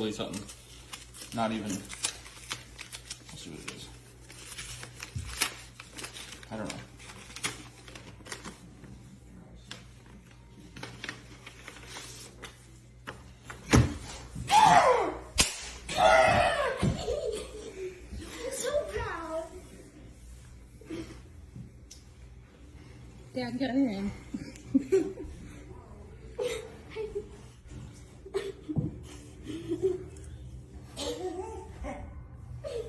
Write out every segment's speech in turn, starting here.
Hopefully something not even, let's see what it is. I don't know. Dad got in.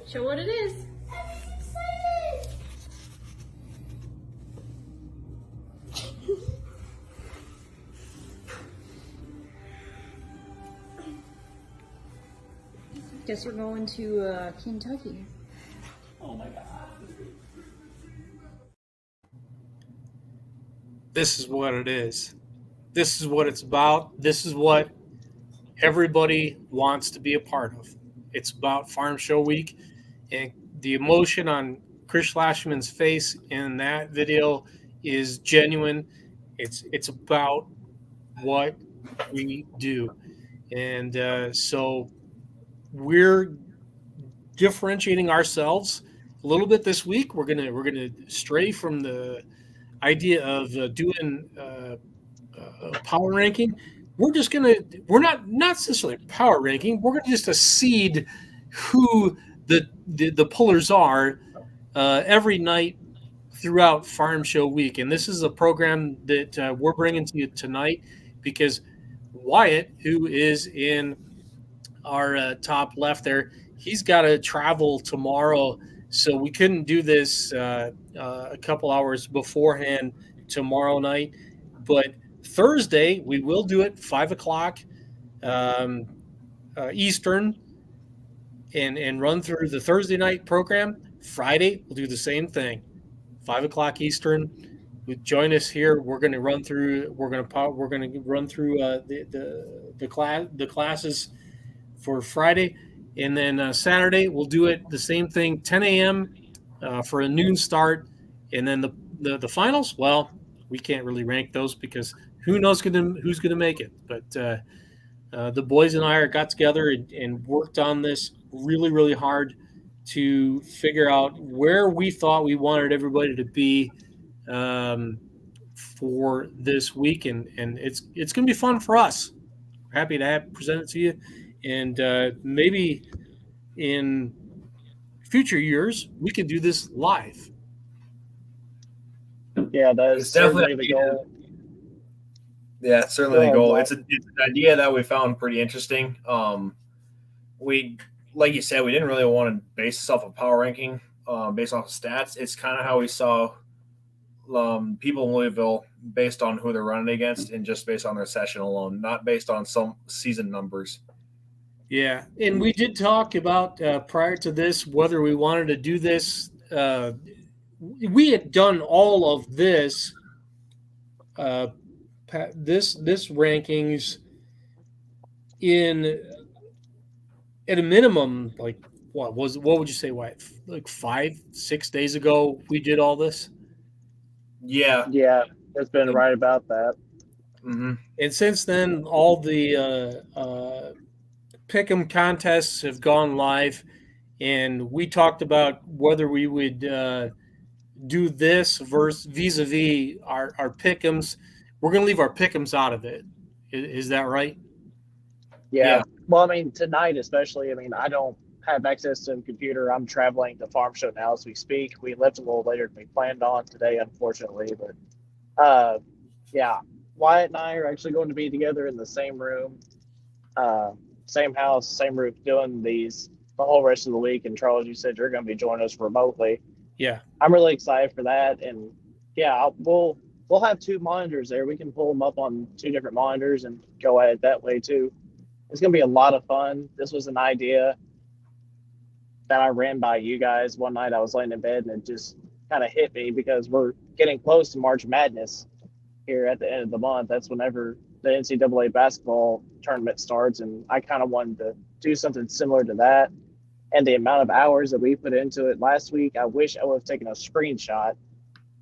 Show what it is. I'm excited. Guess we're going to Kentucky. Oh my God. This is what it is. This is what it's about. This is what everybody wants to be a part of. It's about Farm Show Week, and the emotion on Chris Schlashman's face in that video is genuine. It's about what we do, and so we're differentiating ourselves a little bit this week. We're gonna stray from the idea of doing power ranking. We're not necessarily power ranking. We're gonna just seed who the pullers are every night throughout Farm Show Week. And this is a program that we're bringing to you tonight because Wyatt, who is in our top left there, he's got to travel tomorrow. So we couldn't do this a couple hours beforehand tomorrow night. But Thursday, we will do it 5 o'clock Eastern and run through the Thursday night program. Friday, we'll do the same thing, 5 o'clock Eastern. Join us here. We're going to run through. We're going to run through the classes for Friday, and then Saturday we'll do it the same thing, 10 a.m. For a noon start, and then the finals. Well, we can't really rank those because who knows who's gonna make it. But the boys and I got together and worked on this really hard to figure out where we thought we wanted everybody to be for this week, and it's gonna be fun for us. We're happy to present it to you, and maybe in future years we can do this live. Yeah, that is certainly the goal. Yeah, it's certainly the goal. It's an idea that we found pretty interesting. We, like you said, we didn't really want to base this off of power ranking, based off of stats. It's kind of how we saw people in Louisville based on who they're running against and just based on their session alone, not based on some season numbers. Yeah, and we did talk about prior to this whether we wanted to do this. We had done all of this, this rankings in at a minimum, like what would you say, Wyatt? Like 5-6 days ago we did all this. Yeah, it's been right about that. Mm-hmm. And since then, all the pick'em contests have gone live, and we talked about whether we would do this vis-a-vis our pick'ems. We're going to leave our pick'ems out of it. Is that right? Yeah. Well, I mean, tonight especially, I mean, I don't have access to a computer. I'm traveling to Farm Show now as we speak. We left a little later than we planned on today, unfortunately. But, yeah, Wyatt and I are actually going to be together in the same room, same house, same roof, doing these the whole rest of the week. And Charles, you said you're going to be joining us remotely. Yeah. I'm really excited for that. And, yeah, we'll have two monitors there. We can pull them up on two different monitors and go at it that way, too. It's going to be a lot of fun. This was an idea that I ran by you guys one night. I was laying in bed and it just kind of hit me because we're getting close to March Madness here at the end of the month. That's whenever the NCAA basketball tournament starts. And I kind of wanted to do something similar to that. And the amount of hours that we put into it last week, I wish I would have taken a screenshot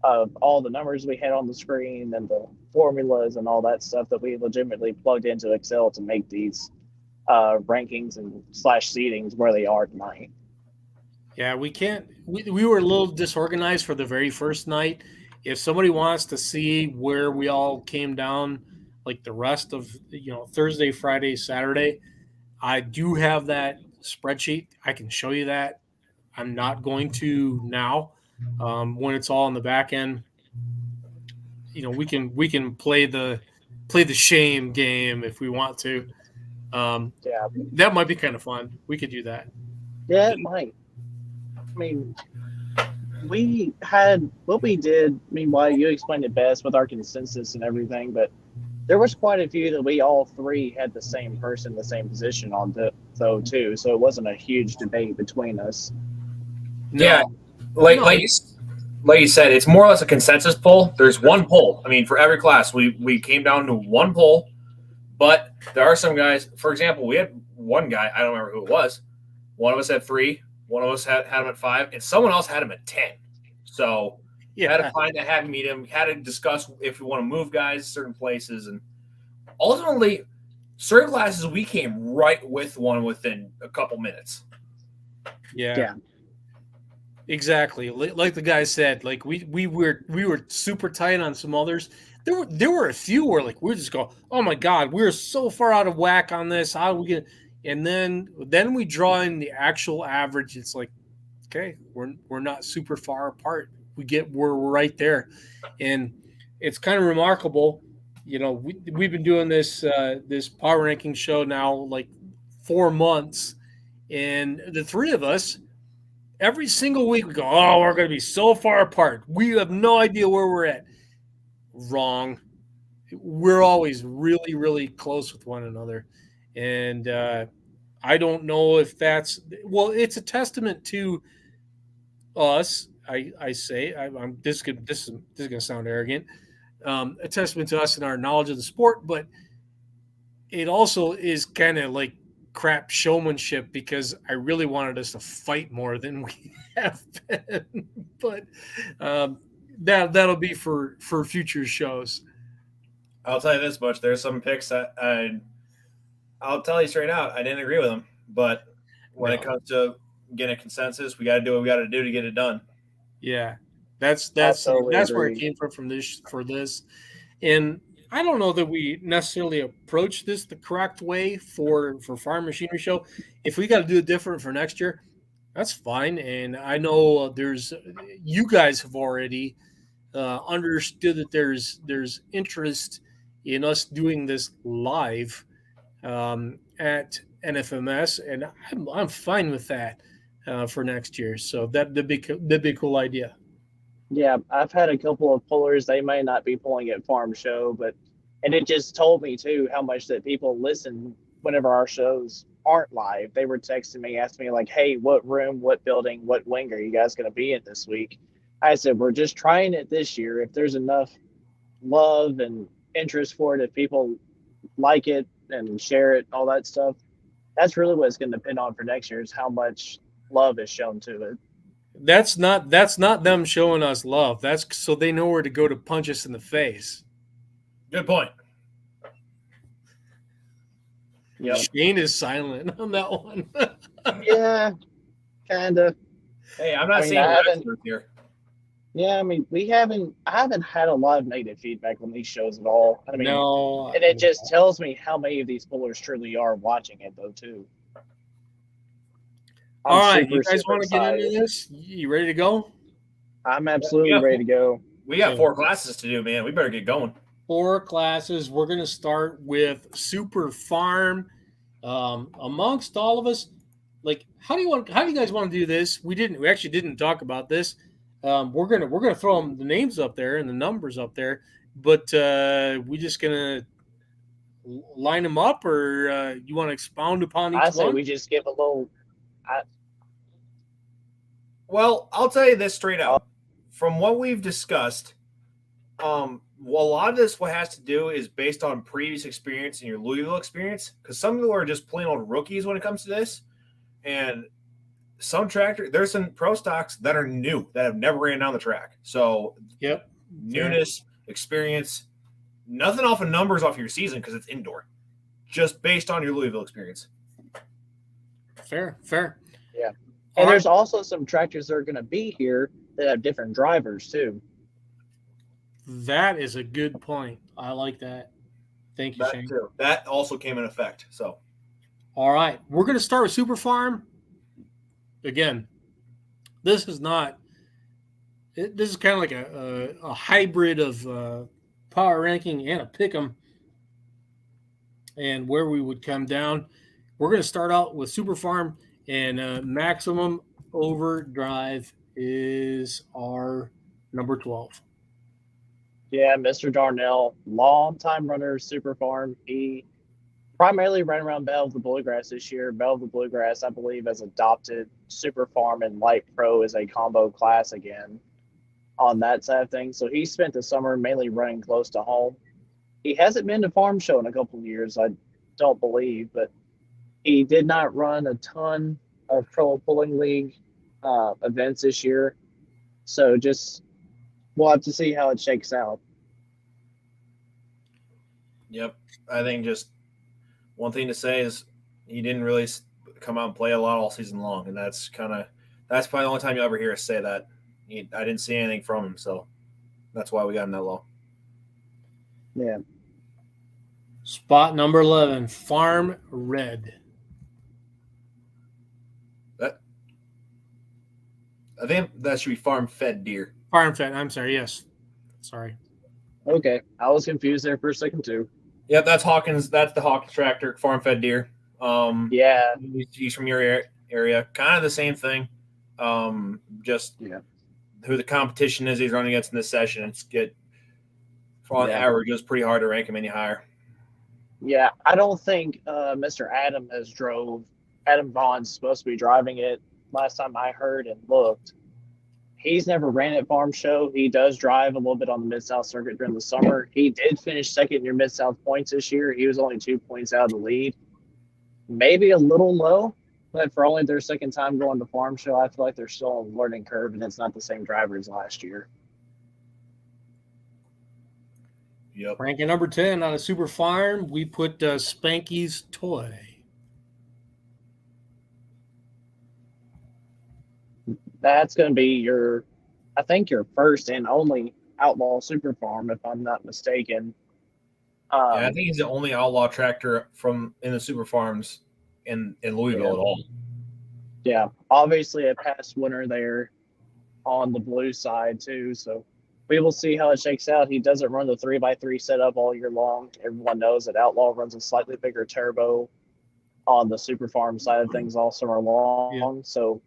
of all the numbers we had on the screen and the formulas and all that stuff that we legitimately plugged into Excel to make these rankings and slash seedings where they are tonight. Yeah, we can't. We were a little disorganized for the very first night. If somebody wants to see where we all came down, like the rest of Thursday, Friday, Saturday, I do have that spreadsheet. I can show you that. I'm not going to now. When it's all on the back end, we can play the shame game if we want to. Yeah, That might be kind of fun. We could do that. yeah, it might. I mean, we had what we did. I mean, why you explained it best with our consensus and everything, but there was quite a few that we all three had the same person, the same position on, though too. So it wasn't a huge debate between us. No. Yeah, like you said, it's more or less a consensus poll. There's one poll. I mean, for every class, we came down to one poll, but there are some guys. For example, we had one guy. I don't remember who it was. One of us had 3. One of us had him at 5, and someone else had him at 10. So had to find that, had to meet him, had to discuss if we want to move guys certain places, and ultimately, certain classes we came right with one within a couple minutes. Yeah. Exactly. Like the guy said, like we were super tight on some others. There were a few where like we just go, oh my God, we're so far out of whack on this. How do we get? And then we draw in the actual average. It's like, okay, we're not super far apart. We're right there, and it's kind of remarkable. We've been doing this power ranking show now like 4 months, and the three of us. Every single week we go, oh, we're going to be so far apart. We have no idea where we're at. Wrong. We're always really, really close with one another. And I don't know if it's a testament to us. I say, this is going to sound arrogant. A testament to us and our knowledge of the sport, but it also is kind of like crap showmanship because I really wanted us to fight more than we have been. But that'll be for future shows. I'll tell you this much: there's some picks that I'll tell you straight out, I didn't agree with them. But when it comes to getting a consensus, we got to do what we got to do to get it done. Yeah, that's totally where it agree. came from this, and I don't know that we necessarily approach this the correct way for Farm Machinery Show. If we got to do it different for next year, that's fine. And I know you guys have already understood that there's interest in us doing this live at NFMS, and I'm fine with that for next year. So that'd be a cool idea. Yeah, I've had a couple of pullers. They may not be pulling at Farm Show, and it just told me too how much that people listen whenever our shows aren't live. They were texting me, asking me like, "Hey, what room, what building, what wing are you guys going to be in this week?" I said, "We're just trying it this year. If there's enough love and interest for it, if people like it and share it, all that stuff, that's really what it's going to depend on for next year is how much love is shown to it." That's not them showing us love. That's so they know where to go to punch us in the face. Good point. Yep. Shane is silent on that one. Yeah, kind of. Hey, I'm not I seeing haven't- here. Yeah, I mean, I haven't had a lot of negative feedback on these shows at all. I mean, No, and it just tells me how many of these pullers truly are watching it, though, too. all right, super, you guys super want to get excited. into this? You ready to go? I'm absolutely Yeah. ready to go. We got 4 classes to do, man. We better get going. 4 classes. We're going to start with Super Farm. Amongst all of us, like, how do you guys want to do this? We actually didn't talk about this. We're gonna throw the names up there and the numbers up there, but we just gonna line them up, or you want to expound upon each I say one? we just give a little. Well, I'll tell you this straight out. From what we've discussed, a lot of this what has to do is based on previous experience and your Louisville experience, because some people are just plain old rookies when it comes to this, and there's some pro stocks that are new that have never ran down the track. So Yep. newness, experience, nothing off of numbers off your season because it's indoor, just based on your Louisville experience. Fair. Yeah. All And right. there's also some tractors that are going to be here that have different drivers too. That is a good point. I like that. Thank you, That Shane. too. That also came in effect. So All right. We're going to start with Super Farm. Again, this is not – this is kind of like a hybrid of power ranking and a pick 'em and where we would come down. We're going to start out with Super Farm, and Maximum Overdrive is our number 12. Yeah, Mr. Darnell, long-time runner, Super Farm. He primarily ran around Belle of the Bluegrass this year. Belle of the Bluegrass, I believe, has adopted Super Farm and Light Pro as a combo class again on that side of things. So he spent the summer mainly running close to home. He hasn't been to Farm Show in a couple of years, I don't believe, but he did not run a ton of Pro Pulling League events this year. So just we'll have to see how it shakes out. yep. I think just one thing to say is he didn't really come out and play a lot all season long, and that's probably the only time you'll ever hear us say that. I didn't see anything from him, so that's why we got him that low. Yeah. Spot number 11, Farm Red. I think that should be farm fed deer. Farm Fed. I'm sorry. Yes. Sorry. Okay. I was confused there for a second too. Yep, that's Hawkins. That's the Hawkins tractor, farm fed deer. Yeah. He's from your area. Kind of the same thing. Just who the competition is he's running against in this session. It's on average, it's pretty hard to rank him any higher. Yeah. I don't think Mr. Adam Adam Vaughn's supposed to be driving it last time I heard and looked. He's never ran at Farm Show. He does drive a little bit on the Mid-South circuit during the summer. He did finish second in your Mid-South points this year. He was only 2 points out of the lead. Maybe a little low, but for only their second time going to Farm Show, I feel like they're still on a learning curve, and it's not the same driver as last year. Yep. Ranking number 10 on a Super Farm, we put Spanky's Toy. That's going to be I think your first and only Outlaw Super Farm, if I'm not mistaken. I think he's the only outlaw tractor in the Super Farms in Louisville at all. Yeah, obviously a past winner there on the blue side too. So we will see how it shakes out. He doesn't run the 3x3 setup all year long. Everyone knows that Outlaw runs a slightly bigger turbo on the Super Farm side of things all summer long. Yeah. So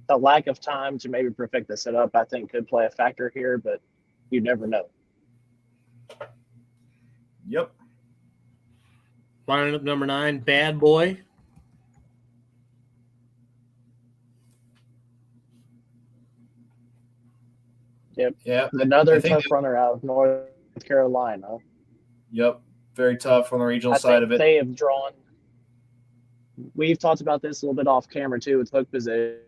the lack of time to maybe perfect the setup, I think, could play a factor here, but you never know. Yep. Lining up number 9, Bad Boy. Yep. Yeah. Another tough runner out of North Carolina. Yep. Very tough on the regional side of it. They have drawn. We've talked about this a little bit off camera too with hook position.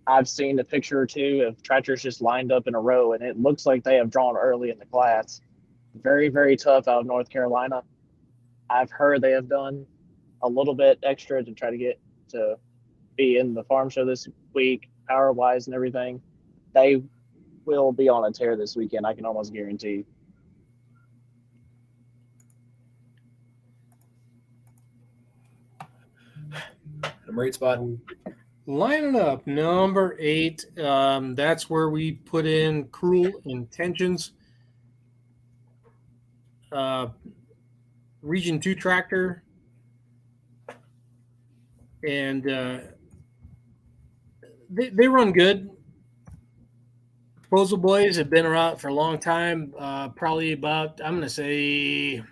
I've seen a picture or two of tractors just lined up in a row, and it looks like they have drawn early in the class. Very, very tough out of North Carolina. I've heard they have done a little bit extra to try to get to be in the Farm Show this week, power-wise and everything. They will be on a tear this weekend, I can almost guarantee. Number 8 spot. Lining up, number 8. That's where we put in Cruel Intentions. Region 2 tractor. And they run good. Proposal Boys have been around for a long time. Probably about, I'm going to say,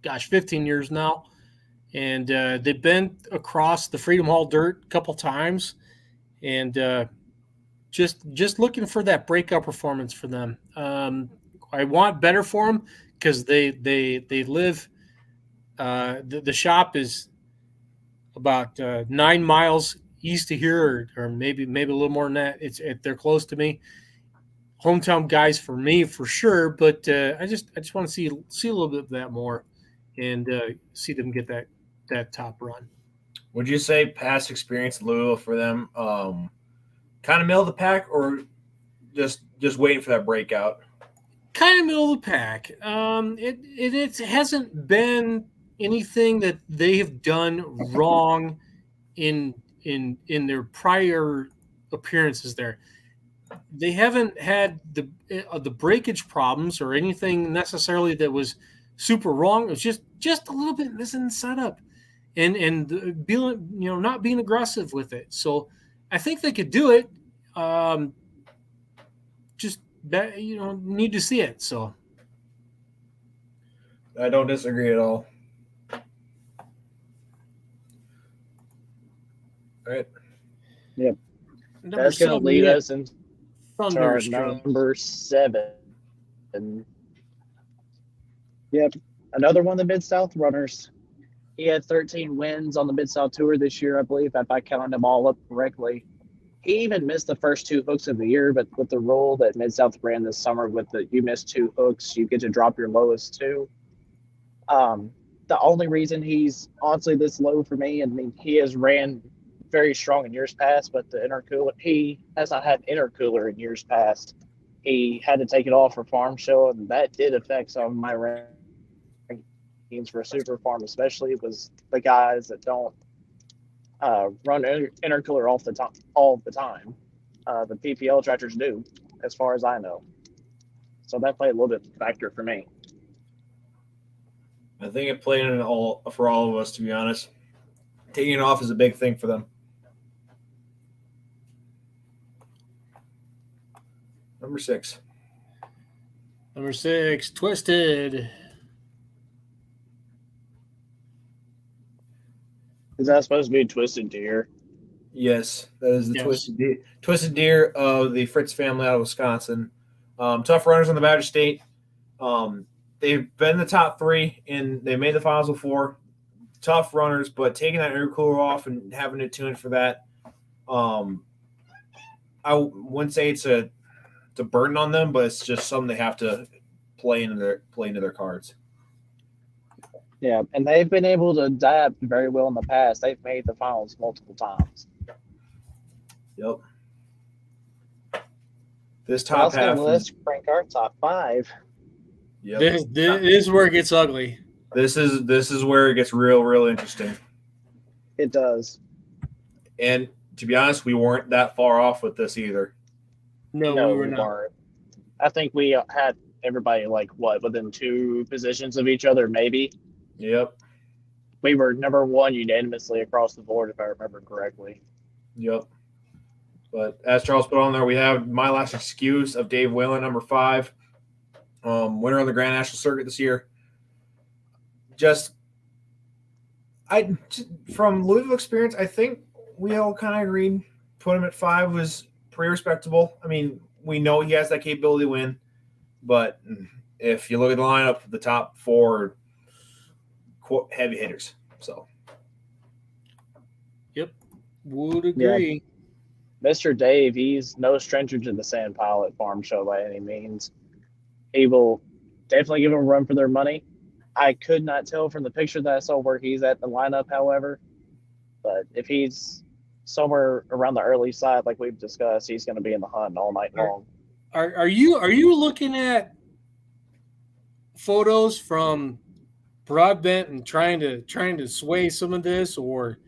15 years now. And they've been across the Freedom Hall dirt a couple times, and just looking for that breakout performance for them. I want better for them because they live. The shop is about 9 miles east of here, or maybe a little more than that. They're close to me. Hometown guys for me for sure, but I just want to see a little bit of that more, and see them get that top run. Would you say past experience at Louisville for them, kind of middle of the pack, or just waiting for that breakout? Kind of middle of the pack. It hasn't been anything that they have done wrong in their prior appearances there. They haven't had the breakage problems or anything necessarily that was super wrong. It was just a little bit missing setup and being not being aggressive with it. So I think they could do it. Just need to see it. So I don't disagree at all. All right. Yep. Number That's going to 7, lead we have us into our number 7. Yep. Another one of the Mid-South runners. He had 13 wins on the Mid-South Tour this year, I believe, if I counted them all up correctly. He even missed the first 2 hooks of the year, but with the rule that Mid-South ran this summer with you miss 2 hooks, you get to drop your lowest 2. The only reason he's honestly this low for me, I mean, he has ran very strong in years past, but he has not had intercooler in years past. He had to take it off for farm show, and that did affect some of my rankings for super farm, especially was the guys that don't run intercooler all the time. The PPL tractors do, as far as I know. So that played a little bit factor for me. I think it played in for all of us, to be honest. Taking it off is a big thing for them. Number 6. Number 6, Twisted. Is that supposed to be Twisted Deer? Yes, that is the Yes. Twisted Deer of the Fritz family out of Wisconsin. Tough runners on the Badger State. They've been in the top 3, and they made the finals before. Tough runners, but taking that intercooler off and having to tune for that, I wouldn't say it's a burden on them, but it's just something they have to play into their cards. Yeah, and they've been able to adapt very well in the past. They've made the finals multiple times. Yep. This top half. Let's rank our top 5. Yep. This is where it gets ugly. This is where it gets real interesting. It does. And to be honest, we weren't that far off with this either. No, we were not. Weren't. I think we had everybody within 2 positions of each other, maybe. Yep. We were number 1 unanimously across the board, if I remember correctly. Yep. But as Charles put on there, we have My Last Excuse of Dave Whalen, number 5. Winner on the Grand National Circuit this year. From Louisville experience, I think we all kind of agreed. Put him at 5 was pretty respectable. I mean, we know he has that capability to win, but if you look at the lineup, the top 4 heavy hitters. So, Yep, would agree. Yeah. Mr. Dave, he's no stranger to the Sand Pilot Farm Show by any means. He will definitely give them a run for their money. I could not tell from the picture that I saw where he's at the lineup, however. But if he's somewhere around the early side, like we've discussed, he's going to be in the hunt all night long. Are you looking at photos from Broadbent and trying to sway some of this, or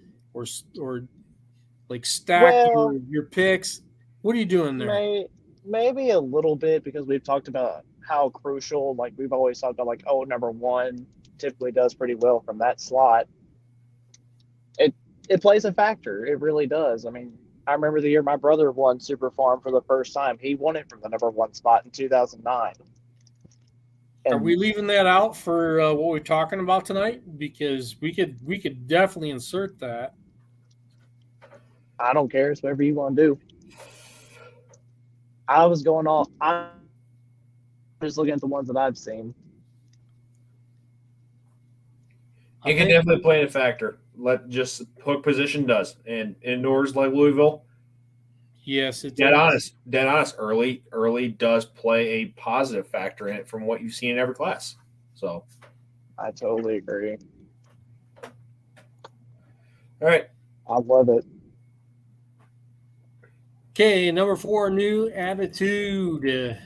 like stack your picks? What are you doing there? Maybe a little bit, because we've talked about how crucial, we've always talked about, number 1 typically does pretty well from that slot. It plays a factor. It really does. I mean, I remember the year my brother won Super Farm for the first time. He won it from the number 1 spot in 2009. And are we leaving that out for what we're talking about tonight? Because we could definitely insert that. I don't care. It's whatever you want to do. I'm just looking at the ones that I've seen. it can definitely play a factor. Just hook position does, and indoors like Louisville. Yes, it's Dead honest. Early does play a positive factor in it from what you've seen in every class. So, I totally agree. all right, I love it. Okay, number 4, New Attitude.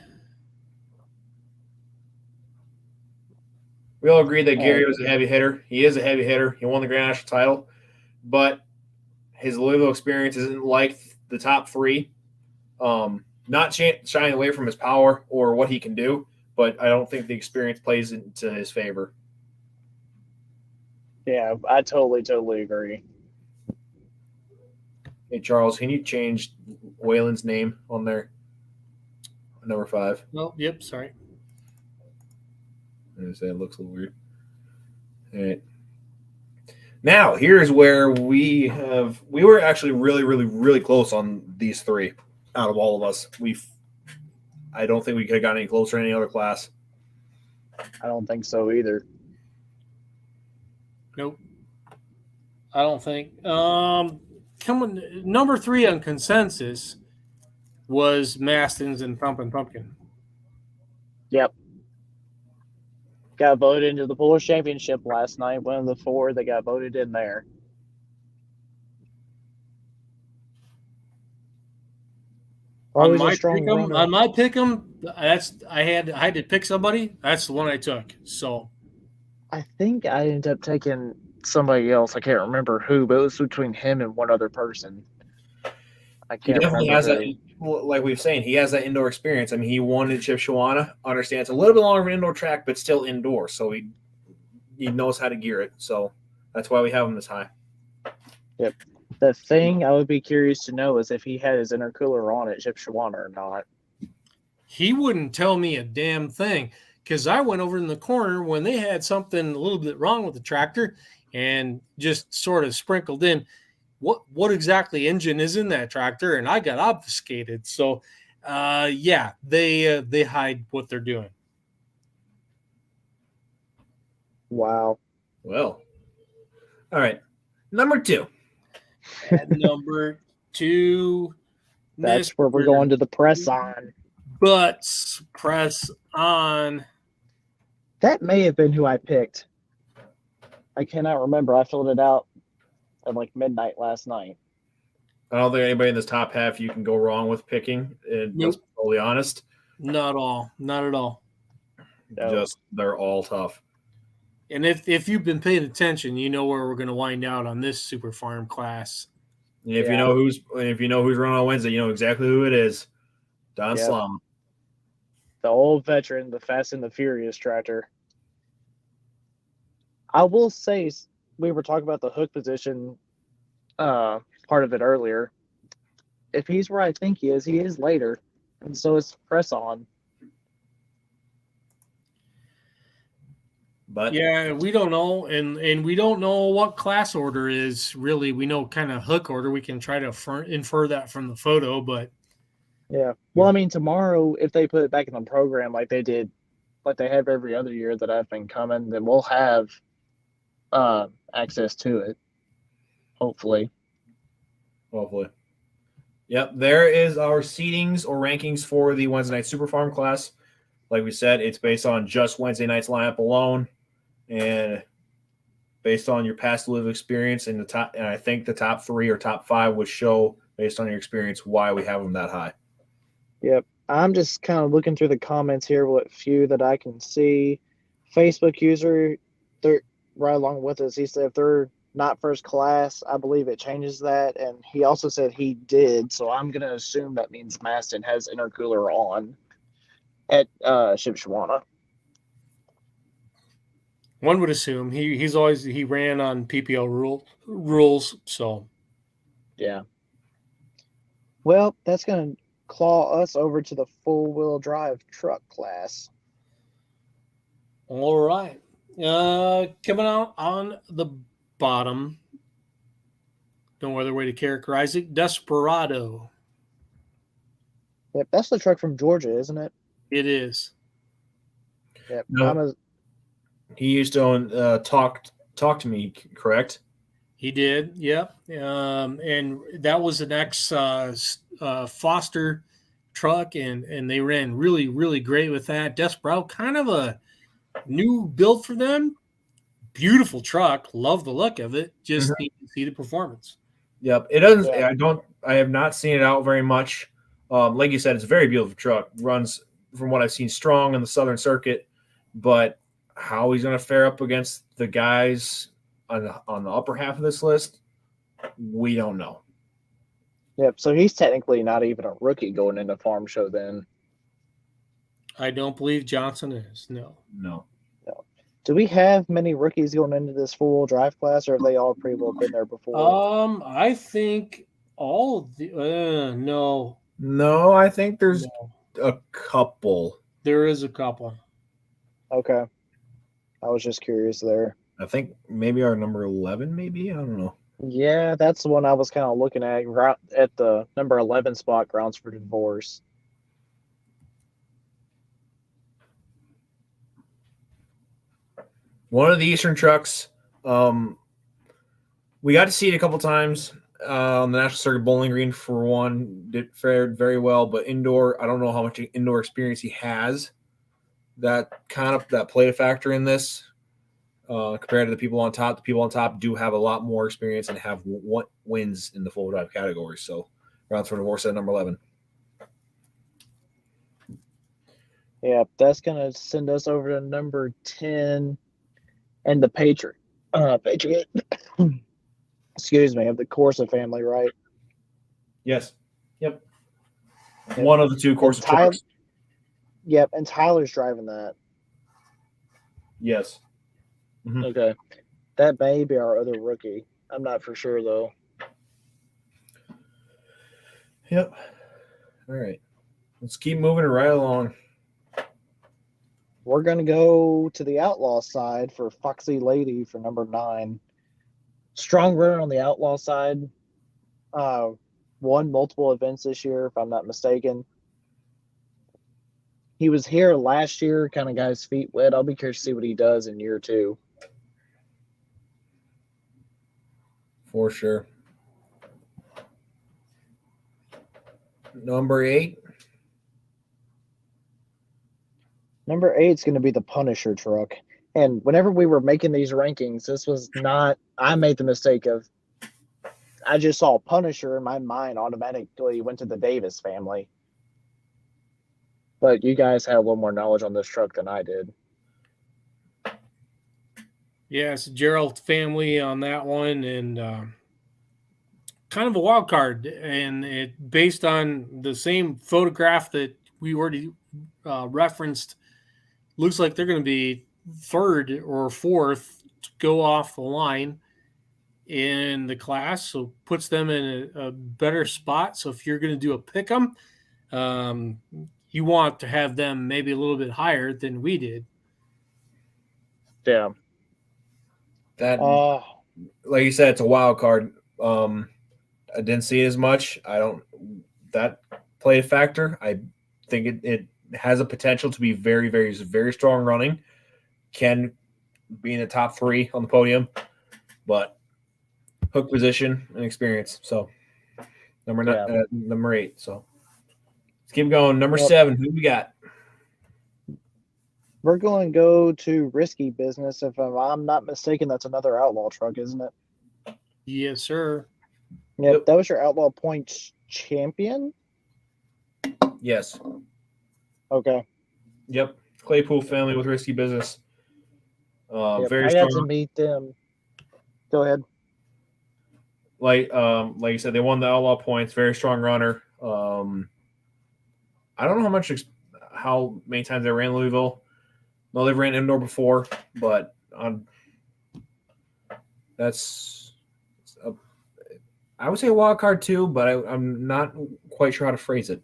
We all agree that Gary was a heavy hitter. He is a heavy hitter. He won the Grand National title, but his Louisville experience isn't like the top 3. Not shying away from his power or what he can do, but I don't think the experience plays into his favor. Yeah, I totally agree. Hey, Charles, can you change Waylon's name on there? Number 5. Oh, yep, sorry. I was gonna say it looks a little weird. All right. Now, here's where we were actually really close on these 3 out of all of us. I don't think we could have gotten any closer in any other class. I don't think so either. Nope. I don't think. Number 3 on consensus was Mastins and Pumpkin Pumpkin. Yep. Got voted into the Poosch Championship last night. One of the 4 that got voted in there. On my pick'em, I had to pick somebody. That's the one I took. So I think I ended up taking somebody else. I can't remember who, but it was between him and one other person. I He can't definitely remember has who. that. Like we were saying, he has that indoor experience. I mean, he won in Shipshewana. Understands a little bit longer of an indoor track, but still indoor. So he knows how to gear it. So that's why we have him this high. Yep. The thing I would be curious to know is if he had his intercooler on at Shipshewana or not. he wouldn't tell me a damn thing because I went over in the corner when they had something a little bit wrong with the tractor and just sort of sprinkled in what exactly engine is in that tractor, and I got obfuscated. So, yeah, they hide what they're doing. Wow. Well, all right. Number 2. At number 2, That's where we're going to the press on. Butts press on. That may have been who I picked. I cannot remember. I filled it out at like midnight last night. I don't think anybody in this top half you can go wrong with picking. Let's be totally honest. Not at all. No. Just they're all tough. And if you've been paying attention, you know where we're going to wind out on this Super Farm class. And if you know who's running on Wednesday, you know exactly who it is. Don Slum. The old veteran, the Fast and the Furious tractor. I will say, we were talking about the hook position part of it earlier. If he's where I think he is later. And so it's press on. But yeah, we don't know, and we don't know what class order is really. We know kind of hook order. We can try to infer that from the photo, but yeah. Well, I mean, tomorrow if they put it back in the program like they did, like they have every other year that I've been coming, then we'll have access to it. Hopefully. Yep, there is our seedings or rankings for the Wednesday night Super Farm class. Like we said, it's based on just Wednesday night's lineup alone, and based on your past Louisville experience in the top. And I think the top 3 or top 5 would show, based on your experience, why we have them that high. Yep. I'm just kind of looking through the comments here, what few that I can see. Facebook user, they're right along with us. He said if they're not first class, I believe it changes that. And he also said he did. So I'm going to assume that means Maston has intercooler on at Shipshewana. one would assume he ran on PPL rules. So yeah. Well, that's going to claw us over to the full-wheel drive truck class. All right. Coming out on the bottom, no other way to characterize it, Desperado. Yep, that's the truck from Georgia, isn't it? It is. Yep. No. He used to own Talk to Me, correct? He did, yep. And that was an ex Foster truck, and they ran really, really great with that. Desperado, kind of a new build for them. Beautiful truck. Love the look of it. Just need to see the performance. Yep. It doesn't. Yeah. I have not seen it out very much. Like you said, it's a very beautiful truck. Runs, from what I've seen, strong in the Southern Circuit. But how he's going to fare up against the guys on the upper half of this list, we don't know. Yep. So he's technically not even a rookie going into Farm Show then. I don't believe Johnson is. No. No. Do we have many rookies going into this four-wheel drive class, or have they all pretty well been there before? I think all of the no. No, I think there's a couple. There is a couple. Okay. I was just curious there. I think maybe our number 11, maybe? I don't know. Yeah, that's the one I was kind of looking at the number 11 spot, Grounds for Divorce. One of the Eastern trucks, we got to see it a couple times on the National Circuit Bowling Green for one. Did fared very well, but indoor, I don't know how much indoor experience he has. That played a factor in this compared to the people on top. The people on top do have a lot more experience and have wins in the full drive category. So, Grounds for Divorce at number 11. Yeah, that's going to send us over to number 10 and the Patriot. Excuse me, of the Corsa family, right? Yes. Yep. One of the two Corsa trucks. Yep, and Tyler's driving that. Yes. Mm-hmm. Okay. That may be our other rookie. I'm not for sure, though. Yep. All right. Let's keep moving right along. We're going to go to the Outlaw side for Foxy Lady for number 9. Strong runner on the Outlaw side. Won multiple events this year, if I'm not mistaken. He was here last year, kind of got his feet wet. I'll be curious to see what he does in year 2. For sure. Number 8. Number 8 is going to be the Punisher truck. And whenever we were making these rankings, this was not – I made the mistake of – I just saw Punisher and my mind automatically went to the Davis family. But you guys had a little more knowledge on this truck than I did. Yeah, it's Gerald family on that one, and kind of a wild card. And it based on the same photograph that we already referenced, looks like they're going to be third or fourth to go off the line in the class, so puts them in a better spot. So if you're going to do a pick 'em, you want to have them maybe a little bit higher than we did. Yeah. That, like you said, it's a wild card. I didn't see it as much. That played a factor. I think it has a potential to be very, very, very strong running. Can be in the top 3 on the podium, but hook position and experience. So number 8. So let's keep going. Number 7. Who we got? We're going to go to Risky Business. If I'm not mistaken, that's another Outlaw truck, isn't it? Yes, sir. Yep. That was your Outlaw Points champion? Yes. Okay. Yep. Claypool family with Risky Business. Very I strong. got to meet them. Go ahead. Like you said, they won the Outlaw Points. Very strong runner. I don't know how many times they ran Louisville. No, they've ran indoor before, but I would say a wild card too, but I'm not quite sure how to phrase it.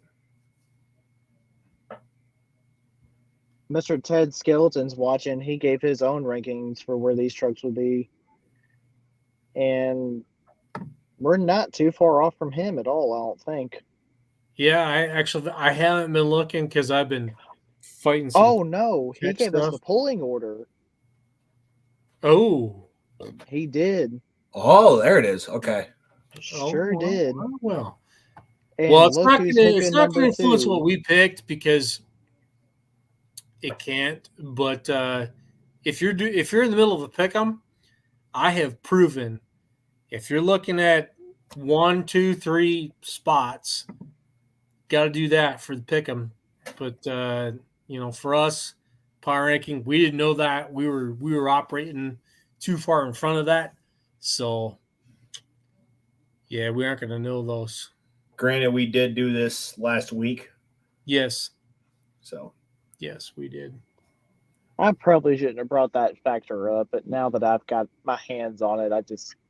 Mr. Ted Skeleton's watching. He gave his own rankings for where these trucks would be. And we're not too far off from him at all, I don't think. Yeah, I haven't been looking because I've been fighting some. Oh, no. He gave us the polling order. Oh. He did. Oh, there it is. Okay. Sure did. Well, And it's look not who's going hooking to number influence 2. what we picked because it can't. But if you're in the middle of a pick 'em, I have proven if you're looking at 1, 2, 3 spots. Got to do that for the pick'em. But for us, power ranking, we didn't know that we were operating too far in front of that. So yeah, we aren't going to know those. Granted, we did do this last week, Yes, so yes, we did. I probably shouldn't have brought that factor up, but now that I've got my hands on it,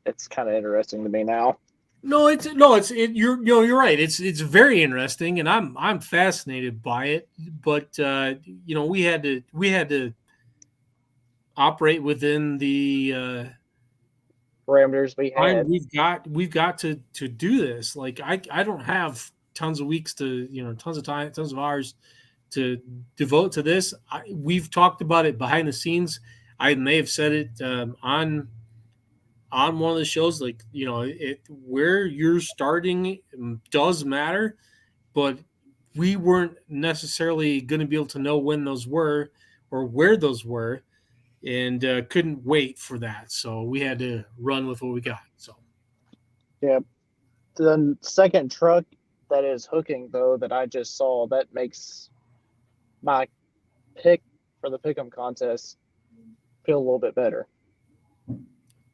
it's kind of interesting to me now. You're right. It's very interesting, and I'm fascinated by it. But we had to operate within the Parameters we had. we've got to do this. Like I don't have tons of weeks to tons of time, tons of hours to devote to this. We've talked about it behind the scenes. I may have said it on one of the shows, like where you're starting does matter, but we weren't necessarily going to be able to know when those were or where those were, and couldn't wait for that. So we had to run with what we got. So Yeah. The second truck that is hooking, though, that I just saw, that makes my pick for the pick'em contest feel a little bit better.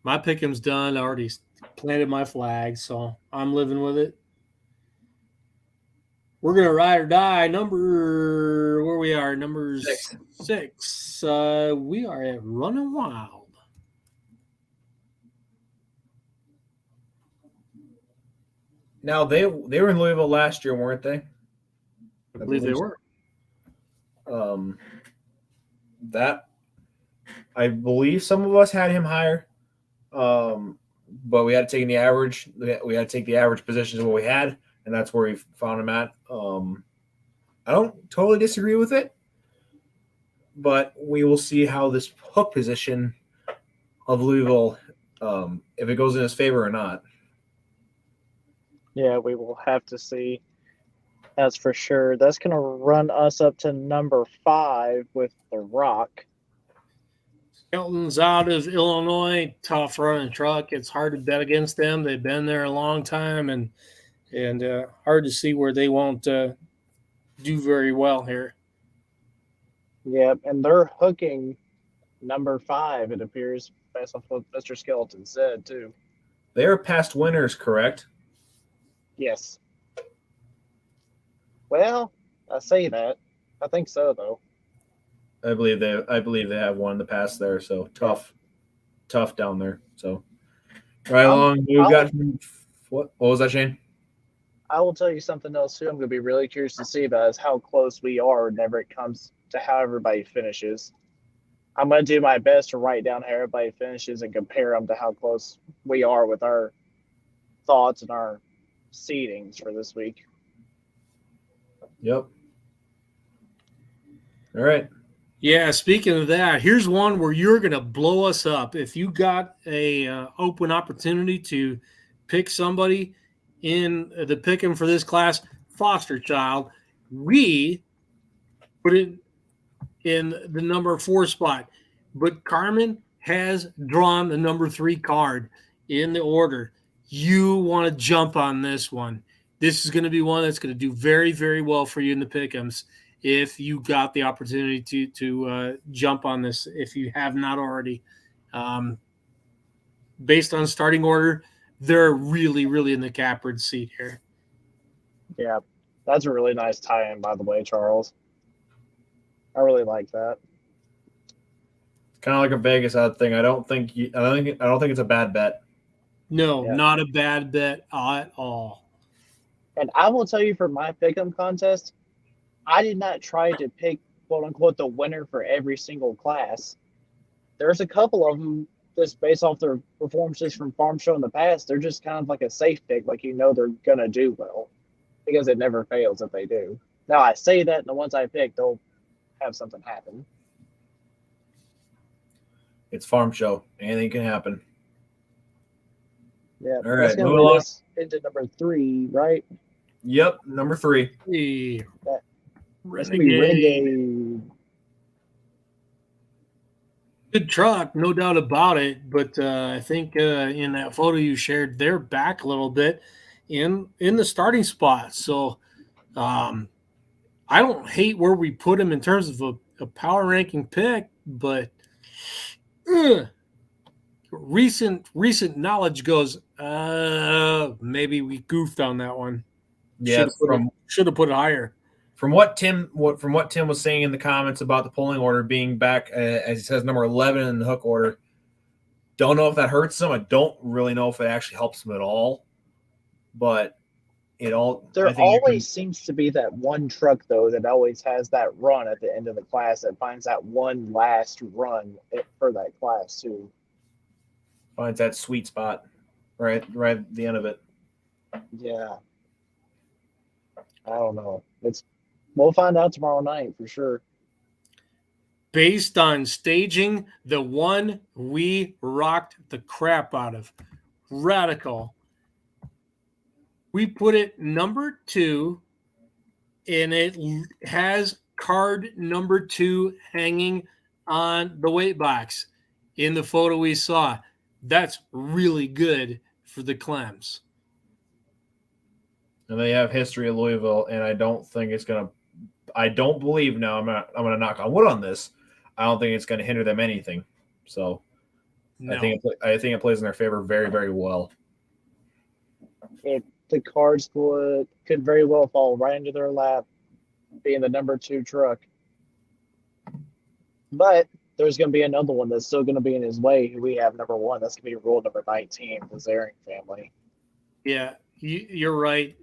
my pick'em's done. I already planted my flag, so I'm living with it. We're gonna ride or die. Number where we are, number 6. We are at Running Wild. now they were in Louisville last year, weren't they? I believe they were. That I believe some of us had him higher, but we had to take the average. We had to take the average positions of what we had, and that's where we found him at. I don't totally disagree with it, but we will see how this hook position of Louisville, if it goes in his favor or not. Yeah, we will have to see. That's for sure. That's going to run us up to number 5 with the Rock. Skelton's out of Illinois, tough running truck. It's hard to bet against them. They've been there a long time, and hard to see where they won't do very well here. Yep, and they're hooking number 5, it appears, based off what Mr. Skeleton said, too. They are past winners, correct? Yes. Well, I say that. I think so, though. I believe they have one in the past there. So tough down there. So right along, we've got what was that, Shane? I will tell you something else too. I'm going to be really curious to see about is how close we are whenever it comes to how everybody finishes. I'm going to do my best to write down how everybody finishes and compare them to how close we are with our thoughts and our seedings for this week. Yep. All right. Yeah, speaking of that, here's one where you're going to blow us up. If you got a open opportunity to pick somebody in the pick'em for this class, foster child, we put it in the number 4 spot. But Carmen has drawn the number 3 card in the order. You want to jump on this one. This is going to be one that's going to do very, very well for you in the pick'ems if you got the opportunity to jump on this, if you have not already. Based on starting order, they're really, really in the catbird seat here. Yeah, that's a really nice tie-in, by the way, Charles. I really like that. Kind of like a Vegas odd thing. I don't think it's a bad bet. No, not a bad bet at all. And I will tell you, for my pick'em contest, I did not try to pick, quote unquote, the winner for every single class. There's a couple of them just based off their performances from Farm Show in the past. They're just kind of like a safe pick, like they're gonna do well because it never fails if they do. Now I say that, and the ones I pick, they'll have something happen. It's Farm Show. Anything can happen. Yeah. All right. Moving along into number 3, right? Yep, number 3. Hey, That's gonna be Renegade. Good truck, no doubt about it. But I think in that photo you shared, they're back a little bit in the starting spot. So I don't hate where we put them in terms of a power ranking pick, but recent knowledge goes, maybe we goofed on that one. Yeah, Should have put it higher. From what Tim was saying in the comments about the polling order being back, as he says, number 11 in the hook order. Don't know if that hurts them. I don't really know if it actually helps them at all. But there always seems to be that one truck though that always has that run at the end of the class that finds that one last run for that class too. Finds that sweet spot right at the end of it. Yeah. I don't know. We'll find out tomorrow night for sure. Based on staging, the one we rocked the crap out of, Radical. We put it number 2, and it has card number 2 hanging on the weight box in the photo we saw. That's really good for the Clems. And they have history at Louisville, and I don't think it's gonna. I don't believe now. I'm gonna knock on wood on this. I don't think it's gonna hinder them anything. So no. I think it plays in their favor very, very well. The cards could very well fall right into their lap, being the number 2 truck. But there's going to be another one that's still going to be in his way. Who we have number 1. That's going to be rule number 19, the Zaring family. Yeah, you're right.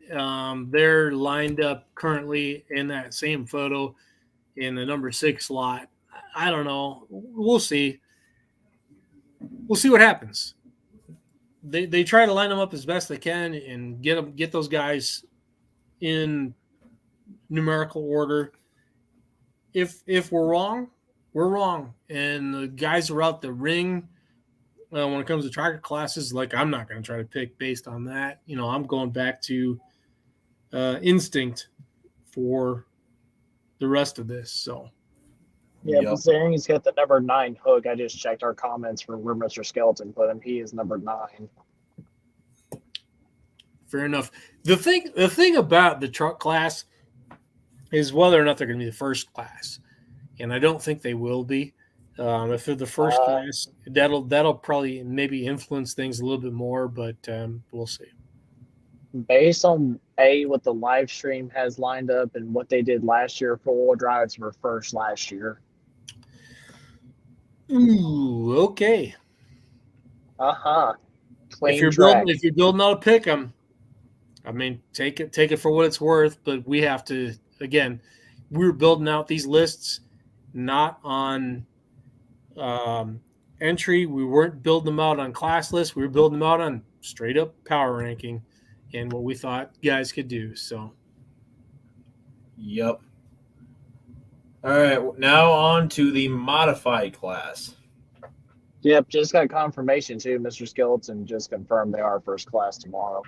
They're lined up currently in that same photo in the number 6 slot. I don't know. We'll see. We'll see what happens. They try to line them up as best they can and get those guys in numerical order. If we're wrong, we're wrong. And the guys who are out the ring when it comes to tracker classes, like I'm not going to try to pick based on that. You know, I'm going back to instinct for the rest of this. So. Yeah, but Zaring's got the number 9 hook. I just checked our comments for where Mr. Skeleton put him. He is number 9. Fair enough. The thing about the truck class is whether or not they're going to be the first class, and I don't think they will be. If they're the first class, that'll probably maybe influence things a little bit more, but we'll see. Based on what the live stream has lined up and what they did last year, 4-wheel drives were first last year. Ooh, okay. If you're building out a pick 'em, I mean, take it for what it's worth. But we have to, again, we're building out these lists not on entry. We weren't building them out on class lists. We were building them out on straight up power ranking and what we thought guys could do. So, yep. All right, now on to the modified class. Yep, just got confirmation too. Mr. Skeleton just confirmed they are first class tomorrow.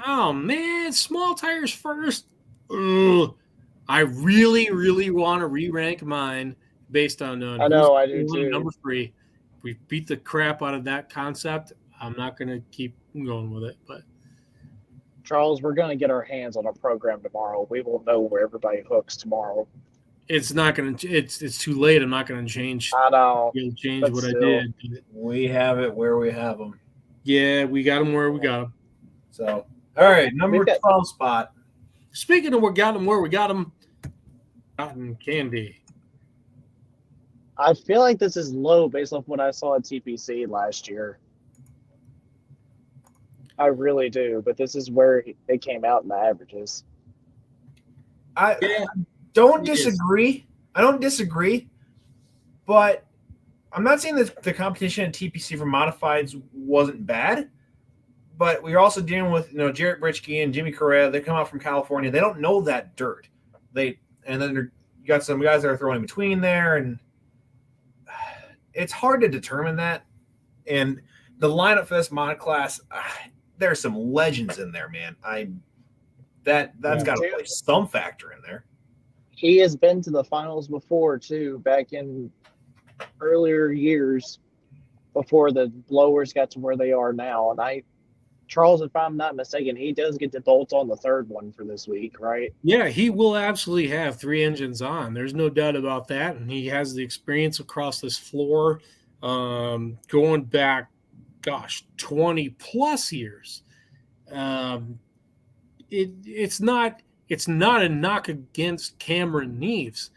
Oh man, small tires first. Ugh. I really, really want to re-rank mine based on. I know, I do too. Number 3. We beat the crap out of that concept. I'm not going to keep going with it, but. Charles, we're going to get our hands on a program tomorrow. We will know where everybody hooks tomorrow. It's not going to. It's too late. I'm not going to change. I know. Change what still, I did. We have it where we have them. Yeah, we got them where we got them. So, all right, number 12 spot. Speaking of we got them where we got them, cotton candy. I feel like this is low based off what I saw at TPC last year. I really do, but this is where they came out in the averages. I don't disagree. I don't disagree, but I'm not saying that the competition at TPC for modifieds wasn't bad, but we were also dealing with Jarrett Britchke and Jimmy Correa. They come out from California. They don't know that dirt. And then you got some guys that are throwing in between there, and it's hard to determine that. And the lineup for this mod class, there's some legends in there, man. That's got to play some factor in there. He has been to the finals before too, back in earlier years before the blowers got to where they are now. And Charles, if I'm not mistaken, he does get to bolt on the third one for this week, right? Yeah, he will absolutely have 3 engines on. There's no doubt about that. And he has the experience across this floor going back, 20 plus years. It's not a knock against Cameron Neves.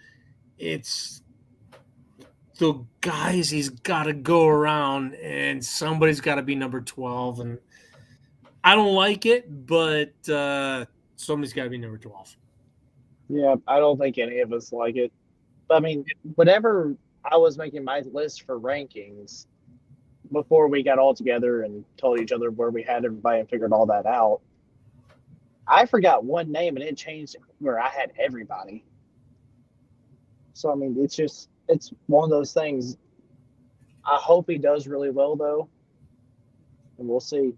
It's the guys he's got to go around, and somebody's got to be number 12. And I don't like it, but somebody's got to be number 12. Yeah, I don't think any of us like it. But I mean, whenever I was making my list for rankings before we got all together and told each other where we had everybody and figured all that out, I forgot one name and it changed where I had everybody. So, I mean, it's one of those things. I hope he does really well, though, and we'll see.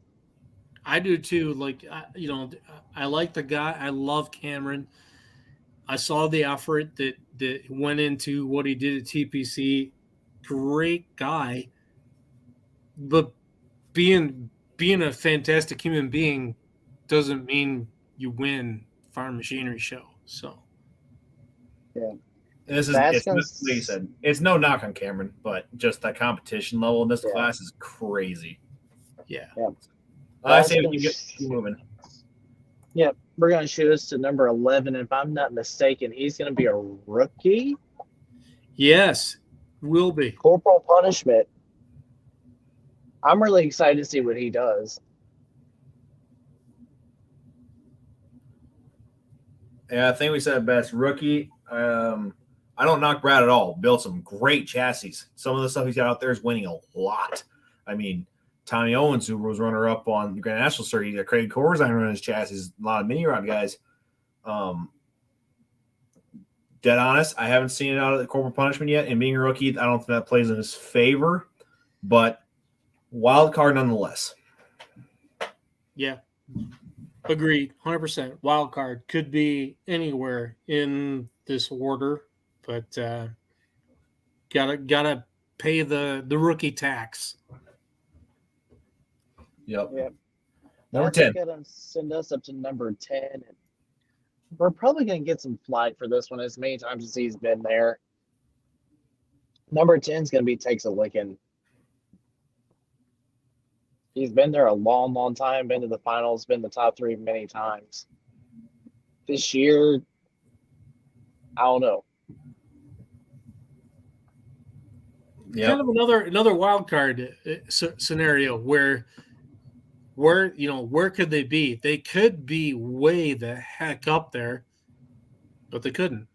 I do too. Like, I like the guy. I love Cameron. I saw the effort that went into what he did at TPC. Great guy. But being a fantastic human being doesn't mean you win Farm Machinery Show. So, yeah. And this is, like you said, it's no knock on Cameron, but just the competition level in this class is crazy. Yeah. I say we can keep moving. Yep, we're going to shoot us to number 11. If I'm not mistaken, he's going to be a rookie. Yes, will be. Corporal Punishment. I'm really excited to see what he does. Yeah, I think we said it best. Rookie. I don't knock Brad at all. Built some great chassis. Some of the stuff he's got out there is winning a lot. I mean, Tommy Owens, who was runner-up on the Grand National Circuit, got Craig Corzine running his chassis, a lot of mini-rod guys. Dead honest, I haven't seen it out of the Corporal Punishment yet, and being a rookie, I don't think that plays in his favor, but wild card nonetheless. Yeah. Agreed. 100%. Wild card. Could be anywhere in this order, but gotta pay the rookie tax. Yep. Number Number 10. Going to send us up to number 10. And we're probably going to get some flack for this one as many times as he's been there. Number 10 is going to be Takes a Licking. He's been there a long, long time, been to the finals, been the top 3 many times. This year, I don't know. Kind of another wild card scenario where could they be? They could be way the heck up there, but they couldn't.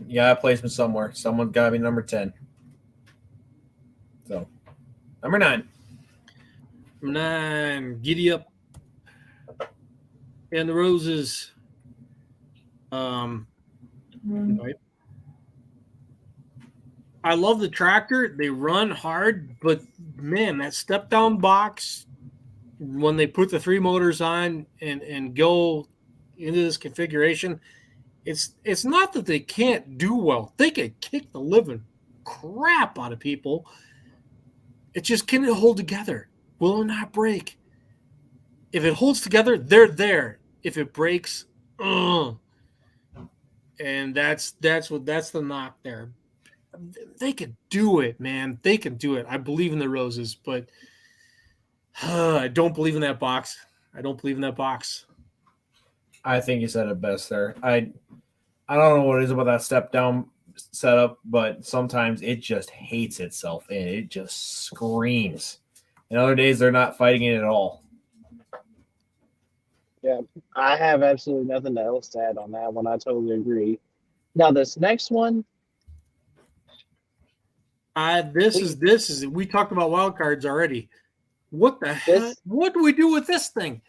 Yeah, placement somewhere. Someone's got to be number 10. So, number 9. Number 9, Giddy Up and the Roses. Right. I love the tractor. They run hard, but man, that step down box when they put the 3 motors on and go into this configuration, it's not that they can't do well. They can kick the living crap out of people. It just can it hold together? Will it not break? If it holds together, they're there. If it breaks, and that's the knock there. They can do it, man. They can do it. I believe in the Roses, but I don't believe in that box. I think you said it best there. I don't know what it is about that step down setup, but sometimes it just hates itself and it just screams. And other days they're not fighting it at all. Yeah, I have absolutely nothing else to add on that one. I totally agree. Now this next one. This is we talked about wild cards already. What the heck? What do we do with this thing?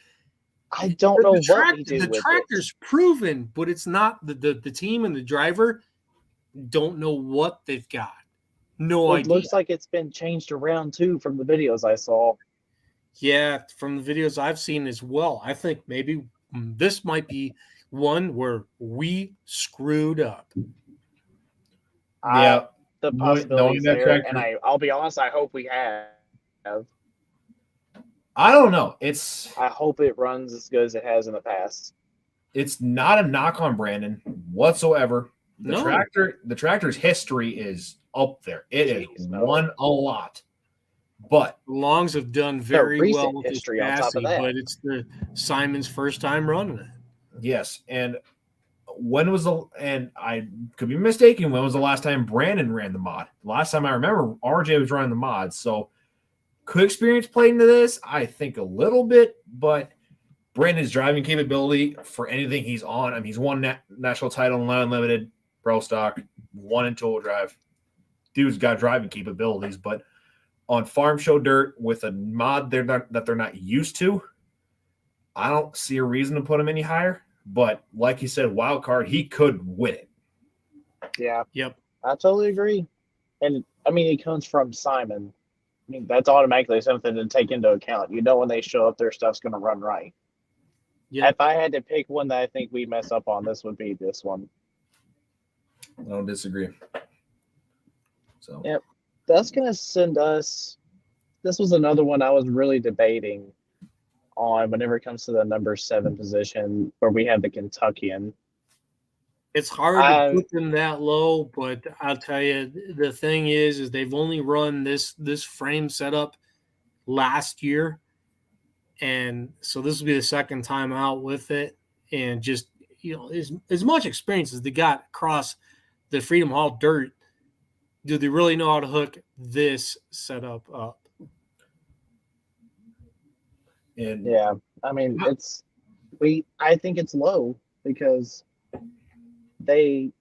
I don't know what we do the with tractor's proven, but it's not the team and the driver don't know what they've got. No idea. It looks like it's been changed around too from the videos I saw. Yeah, from the videos I've seen as well. I think maybe this might be one where we screwed up. Yeah. The Knowing possibilities that there, tractor, and I'll be honest, I hope we have. I don't know. I hope it runs as good as it has in the past. It's not a knock on Brandon whatsoever. No. The tractor's history is up there. It is Jeez, no. won a lot, but Longs have done The very well recent with this history on top of chassis, that. but it's the Simon's first time running it. yes. And I could be mistaken. When was the last time Brandon ran the mod? Last time I remember, RJ was running the mod. So could experience play into this? I think a little bit, but Brandon's driving capability for anything he's on. I mean, he's won national title in unlimited, pro stock, won in total drive. Dude's got driving capabilities, but on farm show dirt with a mod they're not used to, I don't see a reason to put him any higher. But like you said, wild card, he could win it. Yeah. Yep. I totally agree. And I mean, it comes from Simon. I mean, that's automatically something to take into account. You know, when they show up, their stuff's going to run right. Yep. If I had to pick one that I think we mess up on, this would be this one. I don't disagree. So Yep. That's going to send us. This was another one I was really debating on whenever it comes to the number 7 position where we have the Kentuckian. It's hard to put them that low, but I'll tell you, the thing is they've only run this frame setup last year, and so this will be the second time out with it. And just as much experience as they got across the Freedom Hall dirt, do they really know how to hook this setup up? and Yeah, I mean, I think it's low because Mr.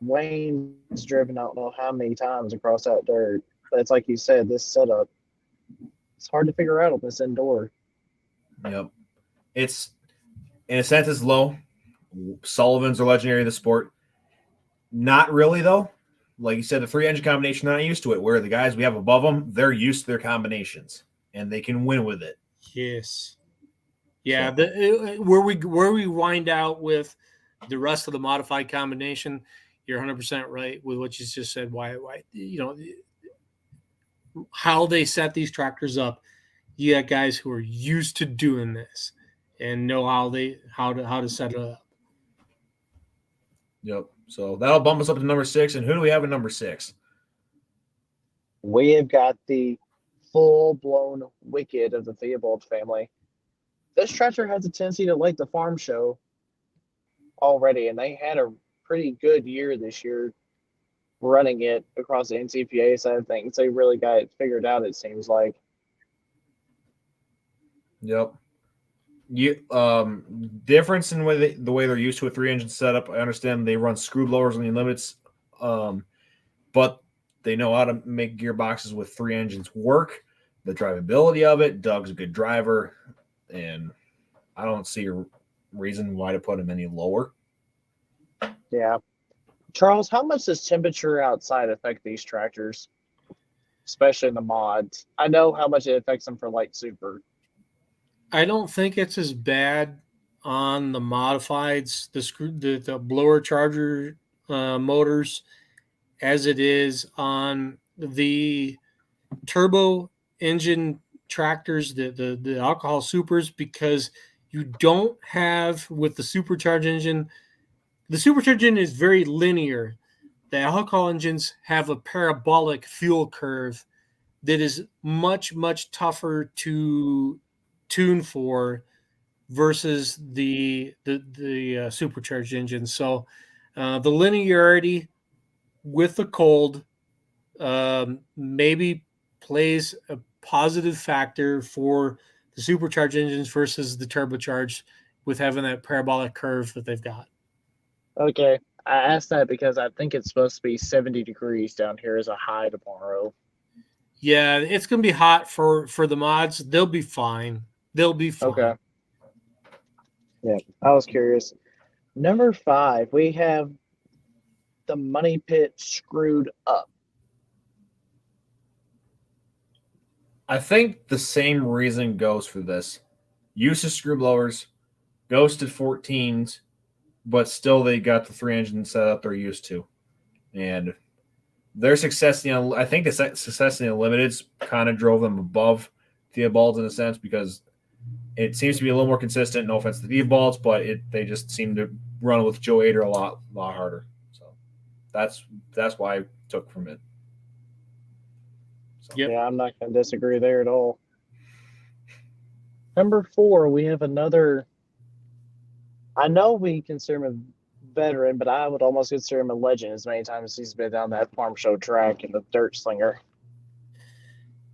Wayne's driven I don't know how many times across that dirt. But it's like you said, this setup, it's hard to figure out on this indoor. Yep. It's in a sense it's low. Sullivans are legendary of the sport. Not really though. Like you said, the 3-engine combination, they're not used to it. Where the guys we have above them, they're used to their combinations and they can win with it. Yes. Yeah. So. Where we wind out with the rest of the modified combination, you're 100% right with what you just said. Why how they set these tractors up. You got guys who are used to doing this and know how to set it up. Yep. So that'll bump us up to number 6. And who do we have at number 6? We have got the full-blown Wicked of the Theobald family. This tractor has a tendency to like the farm show already, and they had a pretty good year this year running it across the NCPA side of things. They really got it figured out, it seems like. Yep. Difference in the way they're used to a 3-engine setup. I understand they run screw blowers on the limits, but they know how to make gearboxes with 3 engines work. The drivability of it. Doug's a good driver, and I don't see a reason why to put him any lower. Yeah. Charles, how much does temperature outside affect these tractors, especially in the mods? I know how much it affects them for light super. I don't think it's as bad on the modifieds, the blower charger motors, as it is on the turbo engine tractors, the alcohol supers, because you don't have with the supercharged engine. The supercharged engine is very linear. The alcohol engines have a parabolic fuel curve that is much, much tougher to tune for versus the supercharged engine. So the linearity with the cold maybe plays a positive factor for the supercharged engines versus the turbocharged with having that parabolic curve that they've got. Okay. I asked that because I think it's supposed to be 70 degrees down here as a high tomorrow. Yeah, it's going to be hot for the mods. They'll be fine. They'll be fine. Okay. Yeah, I was curious. Number 5, we have the money pit screwed up. I think the same reason goes for this. Use of screw blowers, ghosted 14s, but still they got the 3-engine setup they're used to. And their success, I think the success in the Limiteds kind of drove them above Theobalds in a sense because it seems to be a little more consistent. No offense to Theobalds, but they just seem to run with Joe Ader a lot harder. So that's why I took from it. So. Yep. Yeah, I'm not going to disagree there at all. Number 4, we have another. I know we consider him a veteran, but I would almost consider him a legend as many times as he's been down that farm show track in the dirt slinger.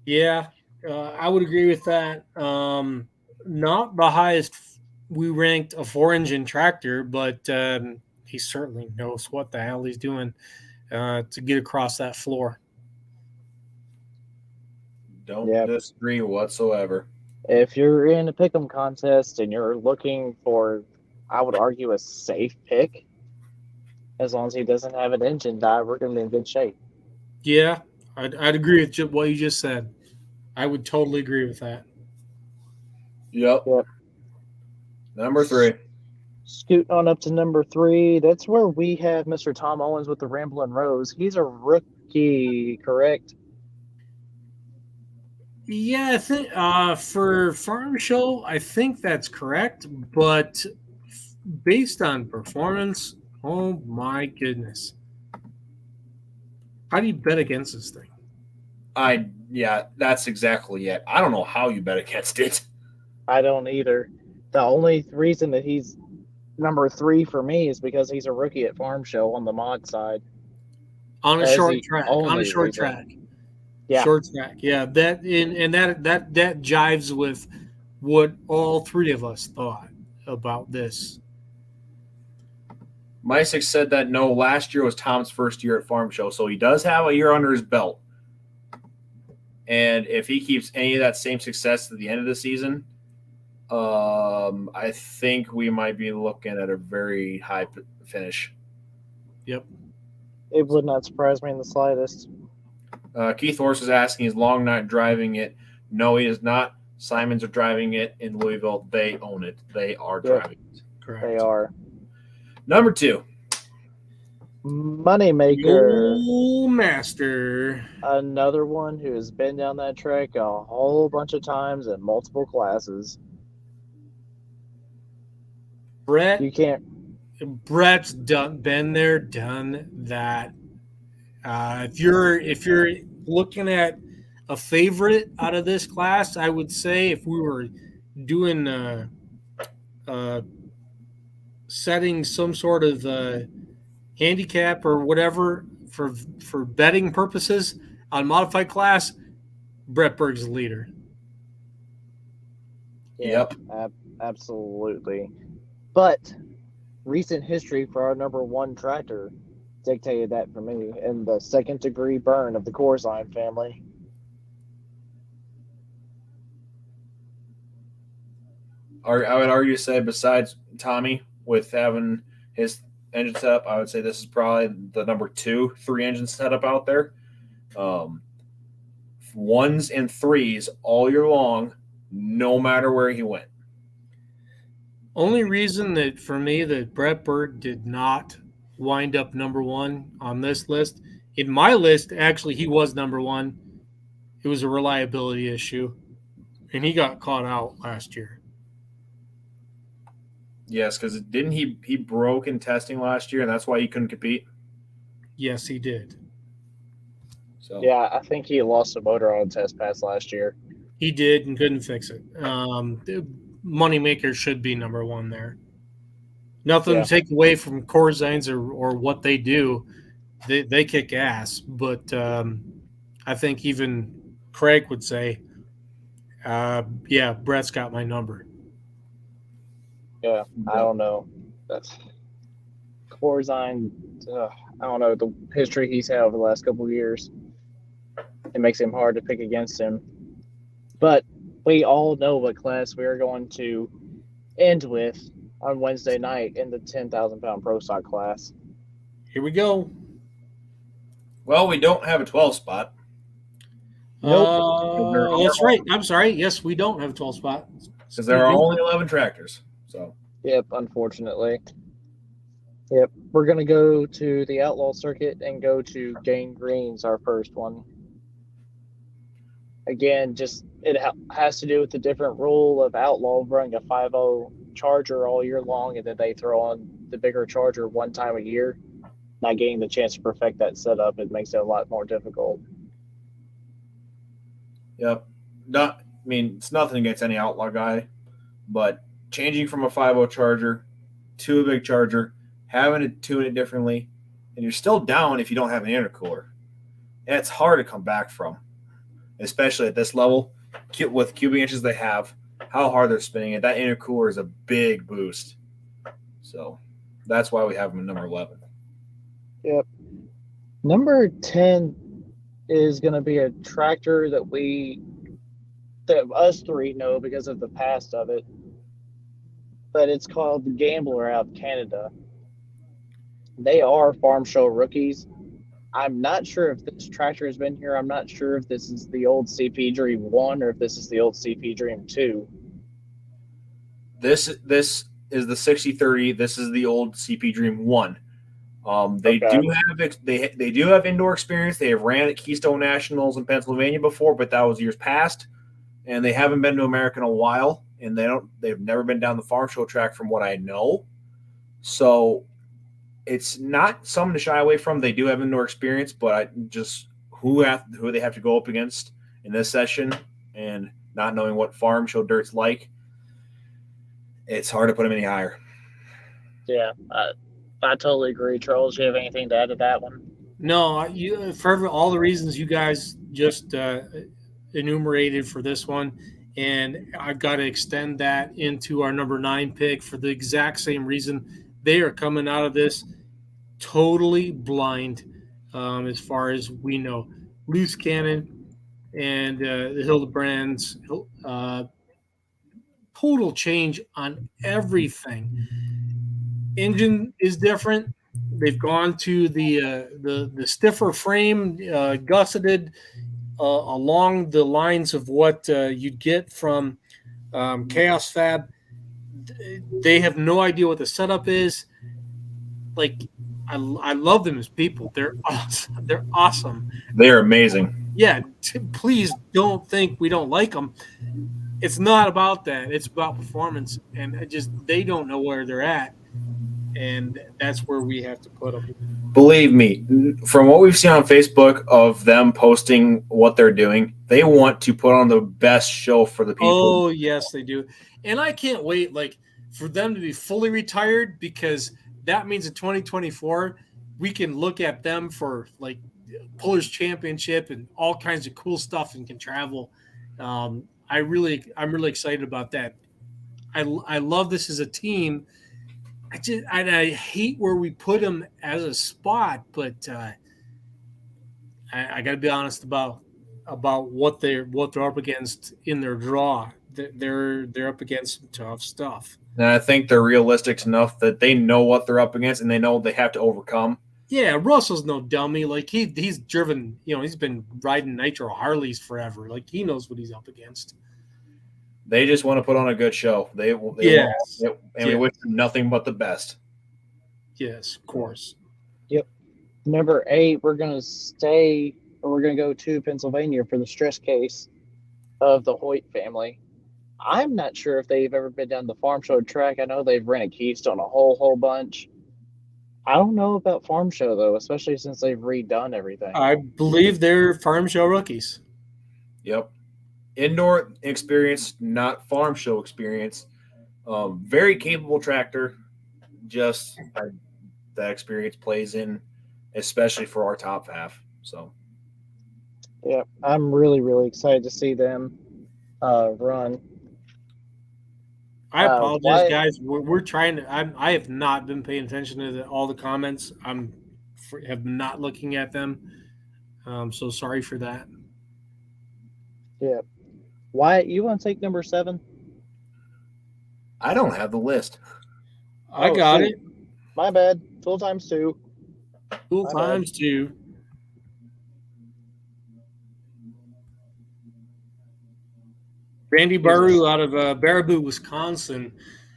Yeah, I would agree with that. Not the highest we ranked a 4-engine tractor, but he certainly knows what the hell he's doing to get across that floor. Don't disagree whatsoever. If you're in a pick'em contest and you're looking for, I would argue, a safe pick, as long as he doesn't have an engine die, we're going to be in good shape. Yeah, I'd agree with what you just said. I would totally agree with that. Yep. Number 3. Scoot on up to number 3. That's where we have Mr. Tom Owens with the Ramblin' Rose. He's a rookie, correct? Yeah, I think for farm show, I think that's correct. But based on performance, oh my goodness, how do you bet against this thing? That's exactly it. I don't know how you bet against it. I don't either. The only reason that he's number 3 for me is because he's a rookie at farm show on the mod side. On a short track. Yeah. Short track. Yeah. That jives with what all 3 of us thought about this. Mysik said that last year was Tom's first year at farm show, so he does have a year under his belt. And if he keeps any of that same success at the end of the season, I think we might be looking at a very high finish. Yep. It would not surprise me in the slightest. Keith Horse is asking, is Long not driving it? No, he is not. Simons are driving it in Louisville. They own it. They are driving it. Correct. They are. Number 2. Moneymaker. Yo, master. Another one who has been down that track a whole bunch of times in multiple classes. Brett. You can't. Brett's been there, done that. If you're looking at a favorite out of this class, I would say if we were doing setting some sort of handicap or whatever for betting purposes on modified class, Brett Berg's the leader. Yeah, yep, absolutely. But recent history for our number 1 tractor dictated that for me, and the 2nd degree burn of the Corzine family. I would argue to say, besides Tommy, with having his engine setup, I would say this is probably the number 2 3-engine setup out there. 1s and 3s all year long, no matter where he went. Only reason that for me that Brett Berg did not wind up number 1 on this list, in my list, actually he was number 1. It was a reliability issue, and he got caught out last year. Yes, because didn't he broke in testing last year, and that's why he couldn't compete? Yes, he did. So yeah, I think he lost a motor on a test pass last year. He did and couldn't fix it. Moneymaker should be number 1 there. Nothing to take away from Corzines or what they do. They kick ass, but I think even Craig would say, Brett's got my number. Yeah, I don't know. That's Corzine. I don't know the history he's had over the last couple of years. It makes him hard to pick against him. But we all know what class we are going to end with on Wednesday night in the 10,000-pound pro stock class. Here we go. Well, we don't have a 12 spot. Nope. That's right. I'm sorry. Yes, we don't have a 12 spot. Because there are only 11 tractors. So. Yep, unfortunately. Yep. We're going to go to the Outlaw Circuit and go to Gangrene's our first one. Again, just it has to do with the different rule of Outlaw running a 5.0 Charger all year long, and then they throw on the bigger Charger one time a year. Not getting the chance to perfect that setup, it makes it a lot more difficult. Yep. It's nothing against any Outlaw guy, but changing from a 5.0 Charger to a big Charger, having to tune it differently, and you're still down if you don't have an intercooler. It's hard to come back from, especially at this level with cubic inches they have, how hard they're spinning it. That intercooler is a big boost. So that's why we have them at number 11. Yep. Number 10 is going to be a tractor that us three know because of the past of it. But it's called the Gambler out of Canada. They are farm show rookies. I'm not sure if this tractor has been here. I'm not sure if this is the old CP Dream 1 or if this is the old CP Dream 2. This is the 6030. This is the old CP Dream 1. They do have indoor experience. They have ran at Keystone Nationals in Pennsylvania before, but that was years past, and they haven't been to America in a while. And they've never been down the farm show track from what I know. So it's not something to shy away from. They do have indoor experience, but who they have to go up against in this session and not knowing what farm show dirt's like, it's hard to put them any higher. Yeah, I totally agree. Charles, you have anything to add to that one? No, for all the reasons you guys just enumerated for this one. And I've got to extend that into our number 9 pick for the exact same reason. They are coming out of this totally blind, as far as we know. Loose cannon and the Hildebrands, total change on everything. Engine is different. They've gone to the stiffer frame, gusseted, along the lines of what you'd get from Chaos Fab. They have no idea what the setup is. Like, I love them as people. They're awesome. They're awesome. They're amazing. Yeah, please don't think we don't like them. It's not about that. It's about performance, and they don't know where they're at, and that's where we have to put them. Believe me, from what we've seen on Facebook of them posting what they're doing, they want to put on the best show for the people. Oh, yes, they do. And I can't wait, for them to be fully retired, because that means in 2024, we can look at them for, Pullers Championship and all kinds of cool stuff and can travel. I'm really excited about that. I love this as a team. I hate where we put them as a spot, but I got to be honest about what they're up against in their draw. They're up against some tough stuff. And I think they're realistic enough that they know what they're up against and they know they have to overcome. Yeah, Russell's no dummy. He's driven, he's been riding Nitro Harleys forever. He knows what he's up against. They just want to put on a good show. We wish them nothing but the best. Yes, of course. Yep. Number 8, we're going to go to Pennsylvania for the stress case of the Hoyt family. I'm not sure if they've ever been down the farm show track. I know they've rented Keystone a whole bunch. I don't know about farm show, though, especially since they've redone everything. I believe they're farm show rookies. Yep. Indoor experience, not farm show experience. Very capable tractor. Just that experience plays in, especially for our top half. So, yeah, I'm really, really excited to see them run. I apologize, guys. We're trying to. I have not been paying attention to all the comments. Have not looking at them. So sorry for that. Yeah. Wyatt, you want to take number 7? I don't have the list. I got it. My bad. Full times 2. Full times 2. Randy Baru out of Baraboo, Wisconsin.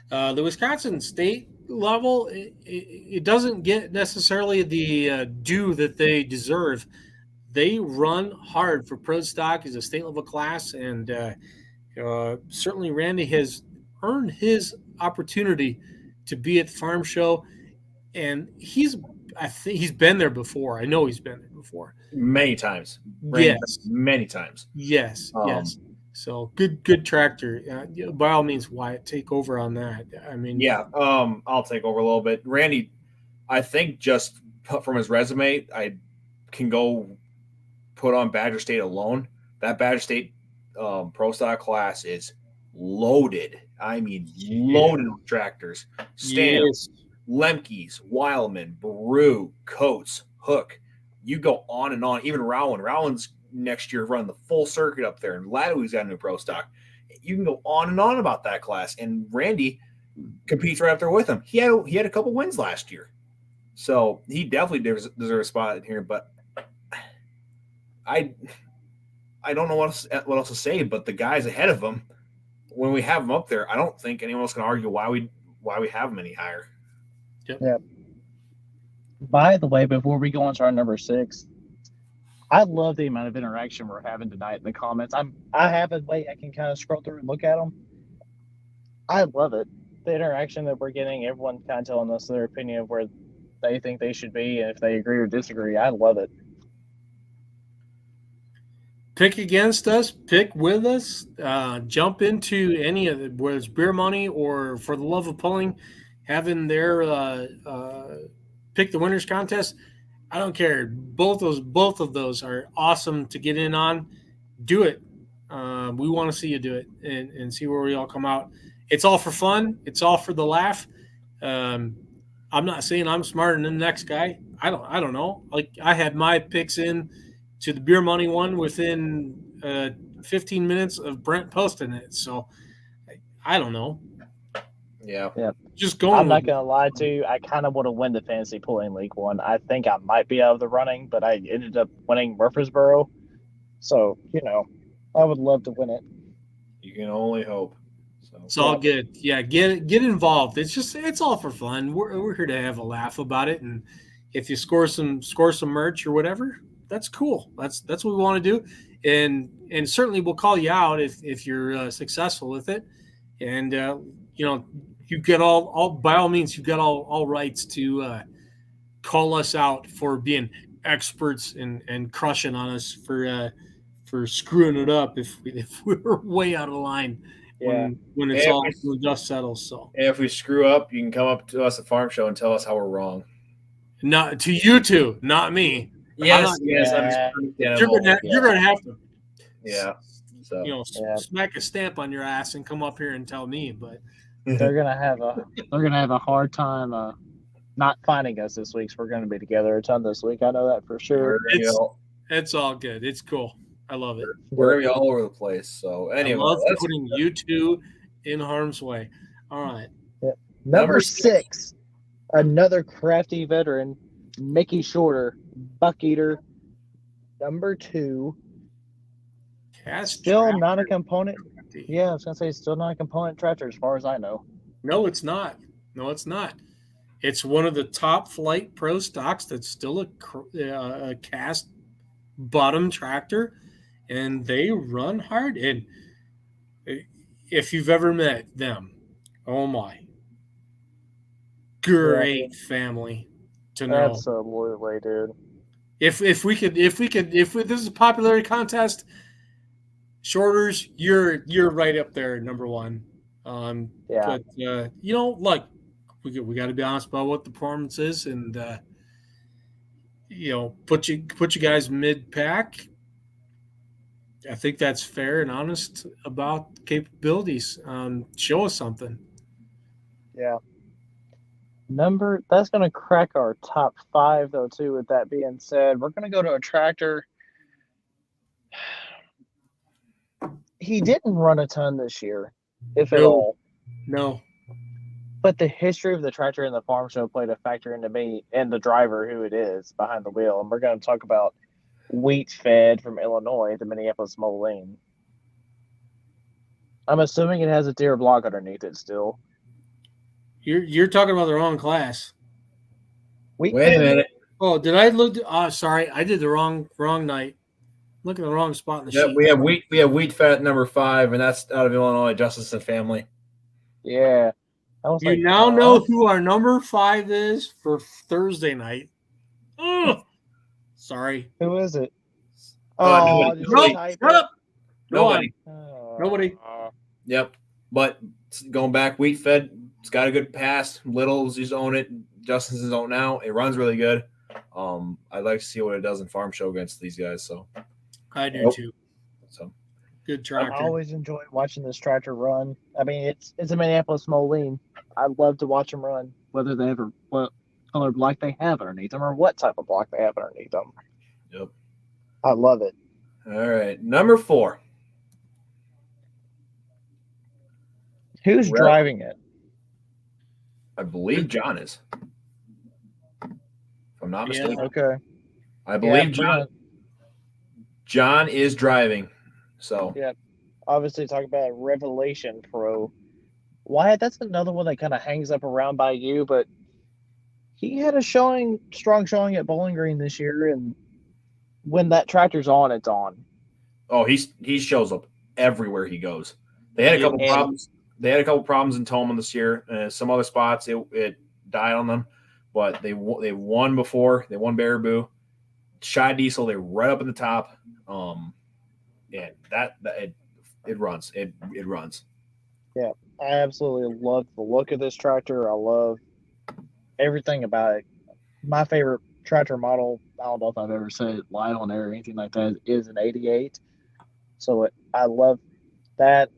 The Wisconsin State level, it doesn't get necessarily the due that they deserve. They run hard for pro stock as a state level class, and certainly Randy has earned his opportunity to be at the farm show, and I think he's been there before. I know he's been there before. Many times. Yes, Many times. yes, yes. So good tractor. By all means, Wyatt, take over on that. I mean, yeah, I'll take over a little bit. Randy, I think just from his resume, I can go put on Badger State alone. That Badger State pro stock class is loaded. I mean, loaded with tractors. Stamps, Lemke's, Wildman, Baru, Coates, Hook. You go on and on. Even Rowan. Rowan's next year running the full circuit up there, and Ladowie's got a new pro stock. You can go on and on about that class, and Randy competes right up there with him. He had a couple wins last year, so he definitely deserves a spot in here. But I don't know what else to say. But the guys ahead of him, when we have them up there, I don't think anyone else can argue why we have them any higher. Yep. Yeah. By the way, before we go on to our number 6, I love the amount of interaction we're having tonight in the comments. I have a way I can kind of scroll through and look at them. I love it. The interaction that we're getting, everyone kind of telling us their opinion of where they think they should be, and if they agree or disagree. I love it. Pick against us, pick with us, jump into any of it, whether it's beer money or for the love of pulling, having their pick the winners contest. I don't care. Both of those are awesome to get in on. Do it. We want to see you do it and see where we all come out. It's all for fun. It's all for the laugh. I'm not saying I'm smarter than the next guy. I don't know. Like, I had my picks in to the beer money one within 15 minutes of Brent posting it. So I don't know. Yeah. Just going. I'm not gonna lie to you. I kind of want to win the fantasy pulling league one. I think I might be out of the running, but I ended up winning Murfreesboro. So I would love to win it. You can only hope. So. It's all good. Yeah, get involved. It's all for fun. We're here to have a laugh about it, and if you score some merch or whatever, that's cool. That's what we want to do, and certainly we'll call you out if you're successful with it, and you get all by all means you've got all rights to call us out for being experts and crushing on us for screwing it up if we're way out of line when it's all when the dust settles. So if we screw up, you can come up to us at Farm Show and tell us how we're wrong. Not to you two, not me. Yes. You're gonna have to. Yeah. So smack a stamp on your ass and come up here and tell me, but they're gonna have a hard time not finding us this week. So we're gonna be together a ton this week. I know that for sure. It's all good. It's cool. I love it. We're gonna be all over the place. So anyway, I love putting you two in harm's way. All right. Yeah. Number 6, another crafty veteran, Mickey Shorter, Buck Eater. Number 2. Still not a component. Yeah, I was gonna say still not a component tractor as far as I know. No, it's not. It's one of the top flight pro stocks that's still a cast bottom tractor, and they run hard. And if you've ever met them, oh my, great family to know. Absolutely, dude. If this is a popularity contest, Shorters, you're right up there, number one. But we got to be honest about what the performance is, and put you guys mid pack. I think that's fair and honest about capabilities. Show us something. Yeah. That's going to crack our top 5 though too. With that being said, we're going to go to a tractor. He didn't run a ton this year, if at all. No. But the history of the tractor and the farm show played a factor into me and the driver who it is behind the wheel. And we're going to talk about Wheat Fed from Illinois, the Minneapolis Moline. I'm assuming it has a deer block underneath it still. You're talking about the wrong class. Wait a minute. Oh, did I look? Sorry, I did the wrong night. Look at the wrong spot in the Yep, sheet. we have wheat fat at number 5, and that's out of Illinois, Justice and Family. Yeah. I was You like, now know who our number 5 is for Thursday night. Oh, sorry. who is it? Nobody. did you Nobody. type Shut it? up. Go Nobody. on. Nobody. Yep. But going back, wheat fed, it's got a good pass. Little's used to own it. Justin's his own now. It runs really good. I'd like to see what it does in farm show against these guys. So I do too. So Good I tractor. always enjoy watching this tractor run. I mean, it's a Minneapolis Moline. I love to watch them run, whether they have what color block they have underneath them or what type of block they have underneath them. Yep. I love it. All right. Number 4. Who's Well- driving it? I believe John is. If I'm not Yeah. mistaken. Okay. I believe Yeah, John is driving. So Yeah. Obviously, talk about Revelation Pro. Wyatt, that's another one that kind of hangs up around by you, but he had a strong showing at Bowling Green this year, and when that tractor's on, it's on. he shows up everywhere he goes. They had a couple And- problems. They had a couple problems in Tolman this year. Some other spots it died on them, but they won before. They won Baraboo. Shy Diesel, they're right up at the top. Yeah, it runs. It runs. I absolutely love the look of this tractor. I love everything about it. My favorite tractor model, I don't know if I've ever said it live on air or anything like that, is an 88. So I love that.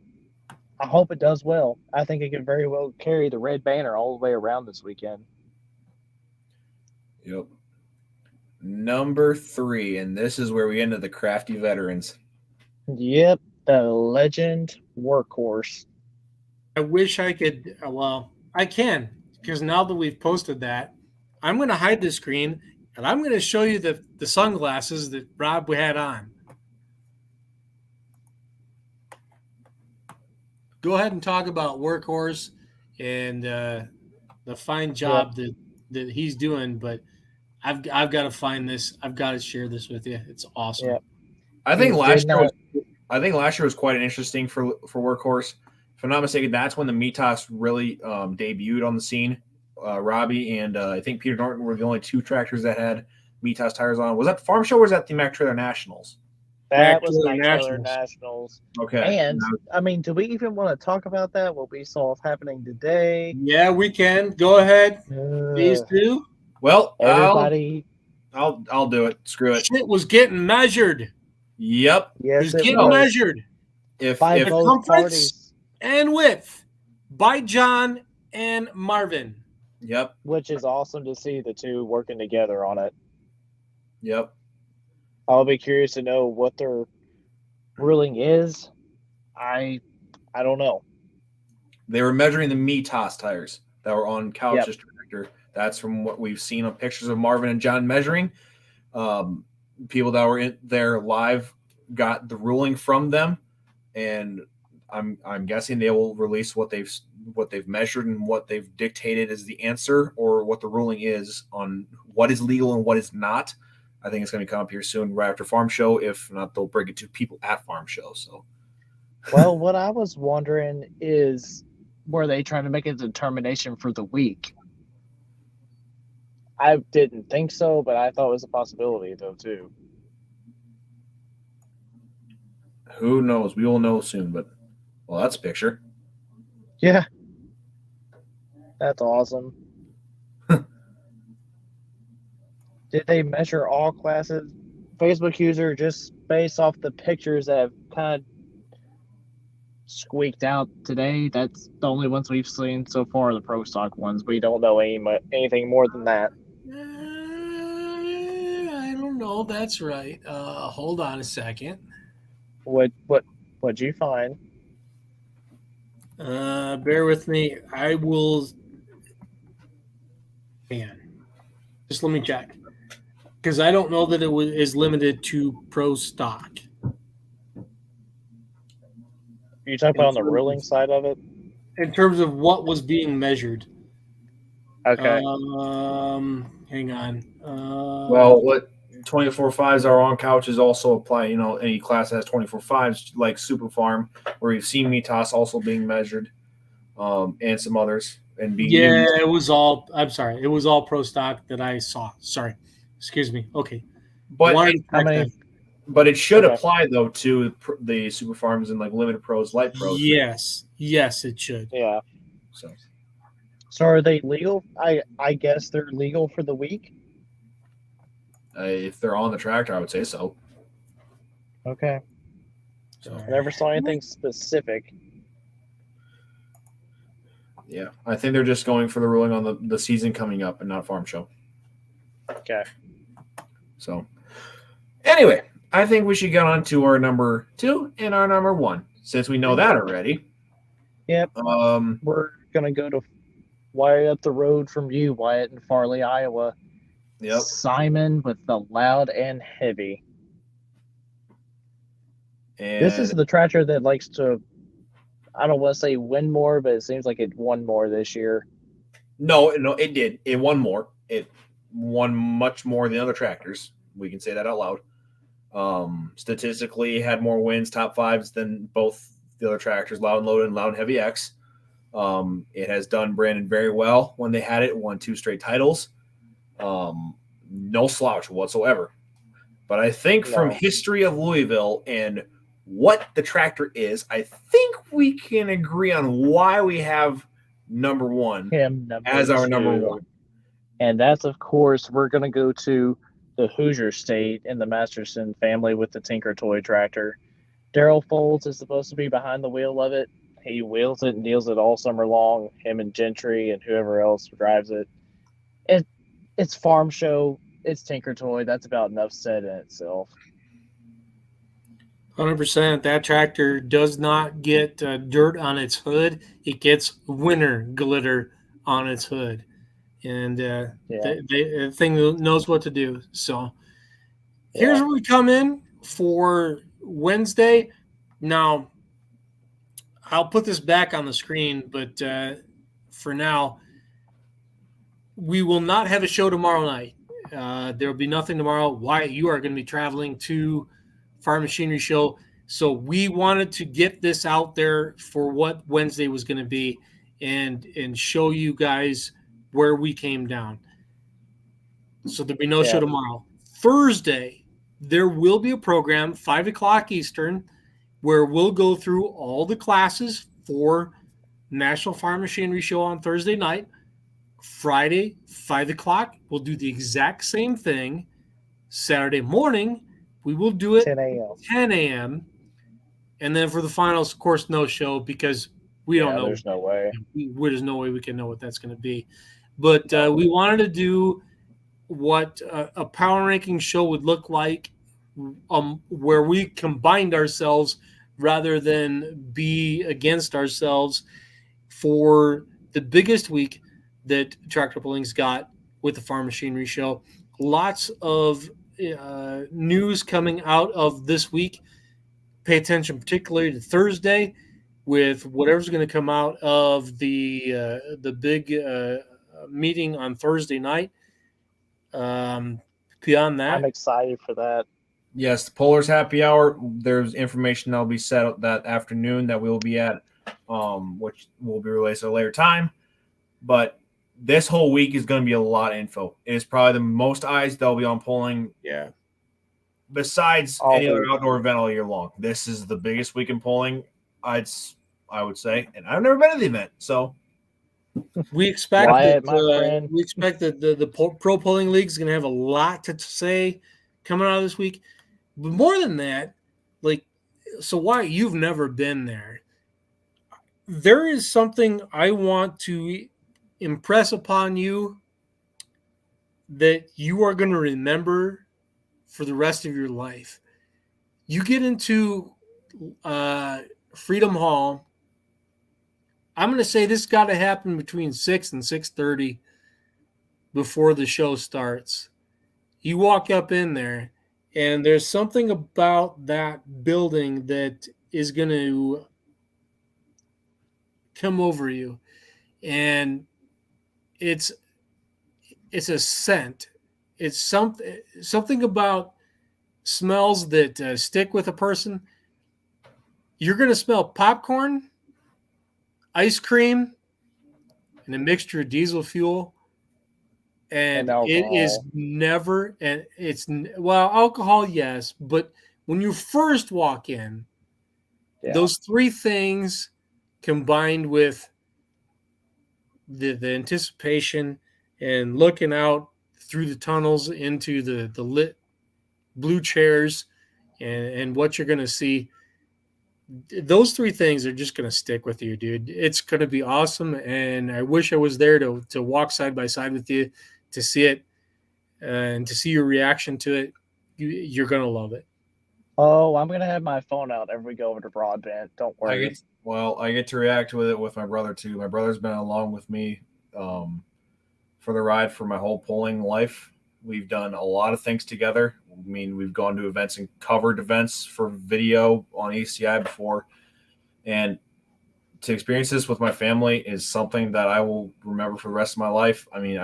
I hope it does well. I think it could very well carry the red banner all the way around this weekend. Yep. Number 3, and this is where we get into the crafty veterans. Yep, the Legend Workhorse. I wish I could. Well, I can, because now that we've posted that, I'm going to hide the screen and I'm going to show you the sunglasses that Rob had on. Go ahead and talk about Workhorse and the fine job that he's doing, but I've got to find this. I've got to share this with you. It's awesome. Yeah. I think last did year was quite an interesting for Workhorse. If I'm not mistaken, that's when the Mitas really debuted on the scene. Robbie and I think Peter Norton were the only 2 tractors that had Mitas tires on. Was that the Farm Show or was that the Mac Trailer Nationals? That was Trailer my Trailer Nationals. Nationals. Okay. And, I mean, do we even want to talk about that? What we saw happening today? Yeah, we can. Go ahead. These two. Well, Everybody. I'll do it. Screw it. Shit was getting measured. Yep. It Yes, was it getting was. measured If By both Circumference? parties, and width by John and Marvin. Yep. which is awesome to see the two working together on it. Yep. I'll be curious to know what their ruling is. I don't know. They were measuring the Mitas tires that were on Couch's tractor. That's from what we've seen on pictures of Marvin and John measuring. People that were in there live got the ruling from them, and I'm guessing they will release what they've measured and what they've dictated as the answer, or what the ruling is on what is legal and what is not. I think it's going to come up here soon, right after Farm Show. If not, they'll bring it to people at Farm Show. So, Well, what I was wondering is, were they trying to make a determination for the week? I didn't think so, but I thought it was a possibility, though, too. who knows? We will know soon. But well, that's a picture. Yeah. That's awesome. Did they measure all classes? Facebook user, just based off the pictures that have kind of squeaked out today, that's the only ones we've seen so far, the pro stock ones. We don't know anything more than that. I don't know. That's right. Hold on a second. What'd you find? Bear with me. I will. Man, just let me check, because I don't know that is limited to pro stock. You talking about on the ruling side of it? In terms of what was being measured, Okay. Hang on. Well, what 24/5s are on couches also apply. Any class that has 24/5s, like Super Farm, where you've seen me toss also being measured, and some others, and being yeah, used. it was all. I'm sorry, it was all pro stock that I saw. Sorry, excuse me. Okay, But wanted it, to How correct many? that. but it should Okay. apply though to the Super Farms and like Limited Pros, Light Pros. Yes, it should. Yeah. So So are they legal? I guess they're legal for the week. if they're on the tractor, I would say so. Okay. So I never saw anything specific. yeah, I think they're just going for the ruling on the season coming up and not Farm Show. Okay. So anyway, I think we should get on to our number 2 and our number 1 since we know that already. Yep. Um, We're gonna go to Wyatt up the road from you, Wyatt in Farley, Iowa. yep. Simon with the loud and heavy. And This is the tractor that likes to, I don't want to say win more, but it seems like it won more this year. no, it did. It won more. It won much more than other tractors. We can say that out loud. Statistically, it had more wins, top 5s than both the other tractors, Loud and Loaded and Loud and Heavy X. It has done Brandon very well when they had it. Won 2 straight titles. No slouch whatsoever. But I think from No. history of Louisville and what the tractor is, I think we can agree on why we have number 1 Him number as our number 2. 1. And that's, of course, we're going to go to the Hoosier State in the Masterson family with the Tinker Toy tractor. Daryl Folds is supposed to be behind the wheel of it. He wheels it and deals it all summer long, him and Gentry and whoever else drives it. It's Farm Show. It's Tinker Toy. That's about enough said in itself. 100%. That tractor does not get dirt on its hood. It gets winter glitter on its hood. And the thing knows what to do. So here's where we come in for Wednesday. Now, I'll put this back on the screen, but for now, we will not have a show tomorrow night. There will be nothing tomorrow. Wyatt, you are going to be traveling to Farm Machinery Show. So we wanted to get this out there for what Wednesday was going to be and show you guys where we came down. So there'll be no show tomorrow. Thursday, there will be a program, 5 o'clock Eastern, where we'll go through all the classes for National Farm Machinery Show on Thursday night. Friday, 5 o'clock, we'll do the exact same thing. Saturday morning, we will do it 10 a.m. 10 a.m. And then for the finals, of course, no show because we don't know. There's no way. There's no way we can know what that's going to be. But we wanted to do what a power ranking show would look like, where we combined ourselves rather than be against ourselves for the biggest week that Tractor Pulling's got with the Farm Machinery Show. Lots of news coming out of this week. Pay attention particularly to Thursday with whatever's going to come out of the big meeting on Thursday night. Beyond that, I'm excited for that. Yes, the Polars Happy Hour. There's information that'll be set that afternoon that we'll be at, which will be released at a later time. But this whole week is going to be a lot of info. It is probably the most eyes that'll be on polling. Yeah. Besides any other outdoor event all year long, this is the biggest week in polling. I would say, and I've never been to the event, so we expect Wyatt, that my friend. we expect that the pro polling league is going to have a lot to say coming out of this week. But more than that, so Wyatt, you've never been there. There is something I want to impress upon you that you are going to remember for the rest of your life. You get into Freedom Hall. I'm going to say this got to happen between 6 and 6:30 before the show starts. You walk up in there, and there's something about that building that is going to come over you. And it's it's a scent. It's something about smells that stick with a person. You're going to smell popcorn, ice cream, and a mixture of diesel fuel. And it alcohol. is never, and it's, well, alcohol, yes, but when you first walk in, those three things combined with the anticipation and looking out through the tunnels into the lit blue chairs and what you're going to see, those three things are just going to stick with you, dude. It's going to be awesome, and I wish I was there to walk side by side with you to see it and to see your reaction to it. You're going to love it. Oh, I'm going to have my phone out if we go over to broadband. Don't worry. I get to react with it with my brother too. My brother's been along with me for the ride for my whole polling life. We've done a lot of things together. I mean, we've gone to events and covered events for video on ECI before. And to experience this with my family is something that I will remember for the rest of my life. I mean,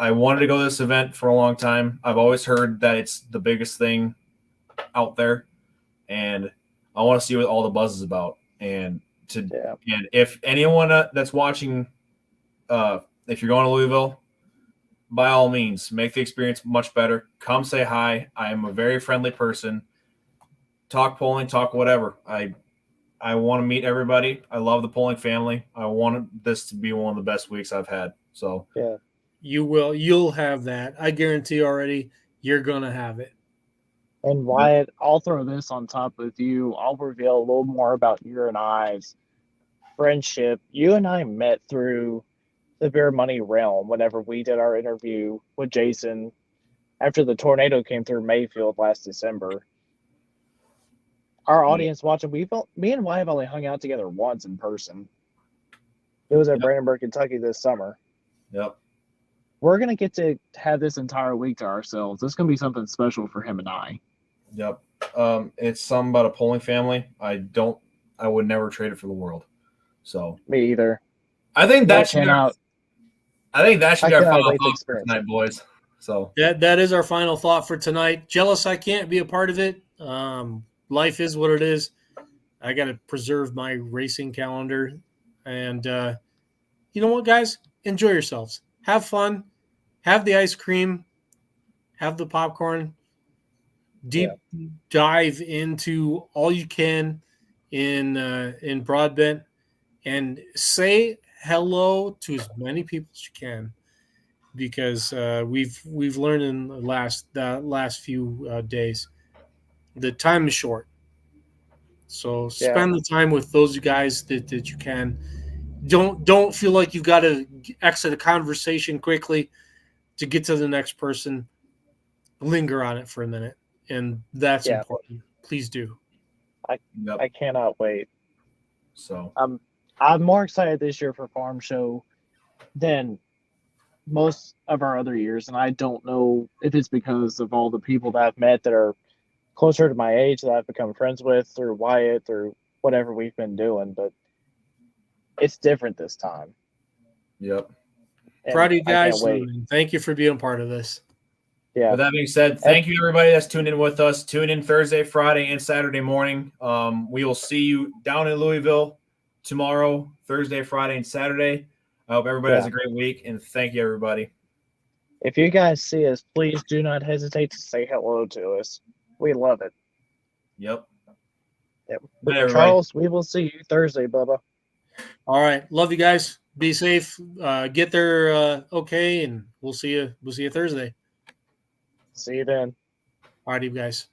I wanted to go to this event for a long time. I've always heard that it's the biggest thing out there, and I want to see what all the buzz is about. And if anyone that's watching, if you're going to Louisville, by all means, make the experience much better. Come say hi. I am a very friendly person. Talk polling, talk whatever. I want to meet everybody. I love the polling family. I want this to be one of the best weeks I've had. So you'll have that. I guarantee already you're going to have it. And Wyatt, I'll throw this on top with you. I'll reveal a little more about your and I's friendship. You and I met through the Beer Money realm whenever we did our interview with Jason after the tornado came through Mayfield last December. Our audience watching, me and Wyatt have only hung out together once in person. It was at Brandenburg, Kentucky this summer. Yep. We're going to get to have this entire week to ourselves. This is going to be something special for him and I. Yep. It's something about a polling family. I would never trade it for the world. So me either. I think that should be our final thought for tonight, boys. So that is our final thought for tonight. Jealous I can't be a part of it. Life is what it is. I got to preserve my racing calendar. And you know what, guys? Enjoy yourselves. Have fun. Have the ice cream. Have the popcorn. Deep dive into all you can in Broadbent, and say hello to as many people as you can, because we've learned in the last few days the time is short. So spend the time with those guys that you can. Don't feel like you've got to exit a conversation quickly to get to the next person. Linger on it for a minute, and that's important. Please do. I cannot wait. So I'm more excited this year for Farm Show than most of our other years, and I don't know if it's because of all the people that I've met that are closer to my age that I've become friends with through Wyatt, through whatever we've been doing, but it's different this time. Yep. Proud of you guys. Thank you for being part of this. Yeah. With that being said, thank you everybody that's tuned in with us. Tune in Thursday, Friday, and Saturday morning. We will see you down in Louisville tomorrow, Thursday, Friday, and Saturday. I hope everybody has a great week, and thank you, everybody. If you guys see us, please do not hesitate to say hello to us. We love it. Yep. Yep. Charles, we will see you Thursday, Bubba. All right. Love you guys. Be safe. Get there okay, and we'll see you Thursday. See you then. All right, you guys.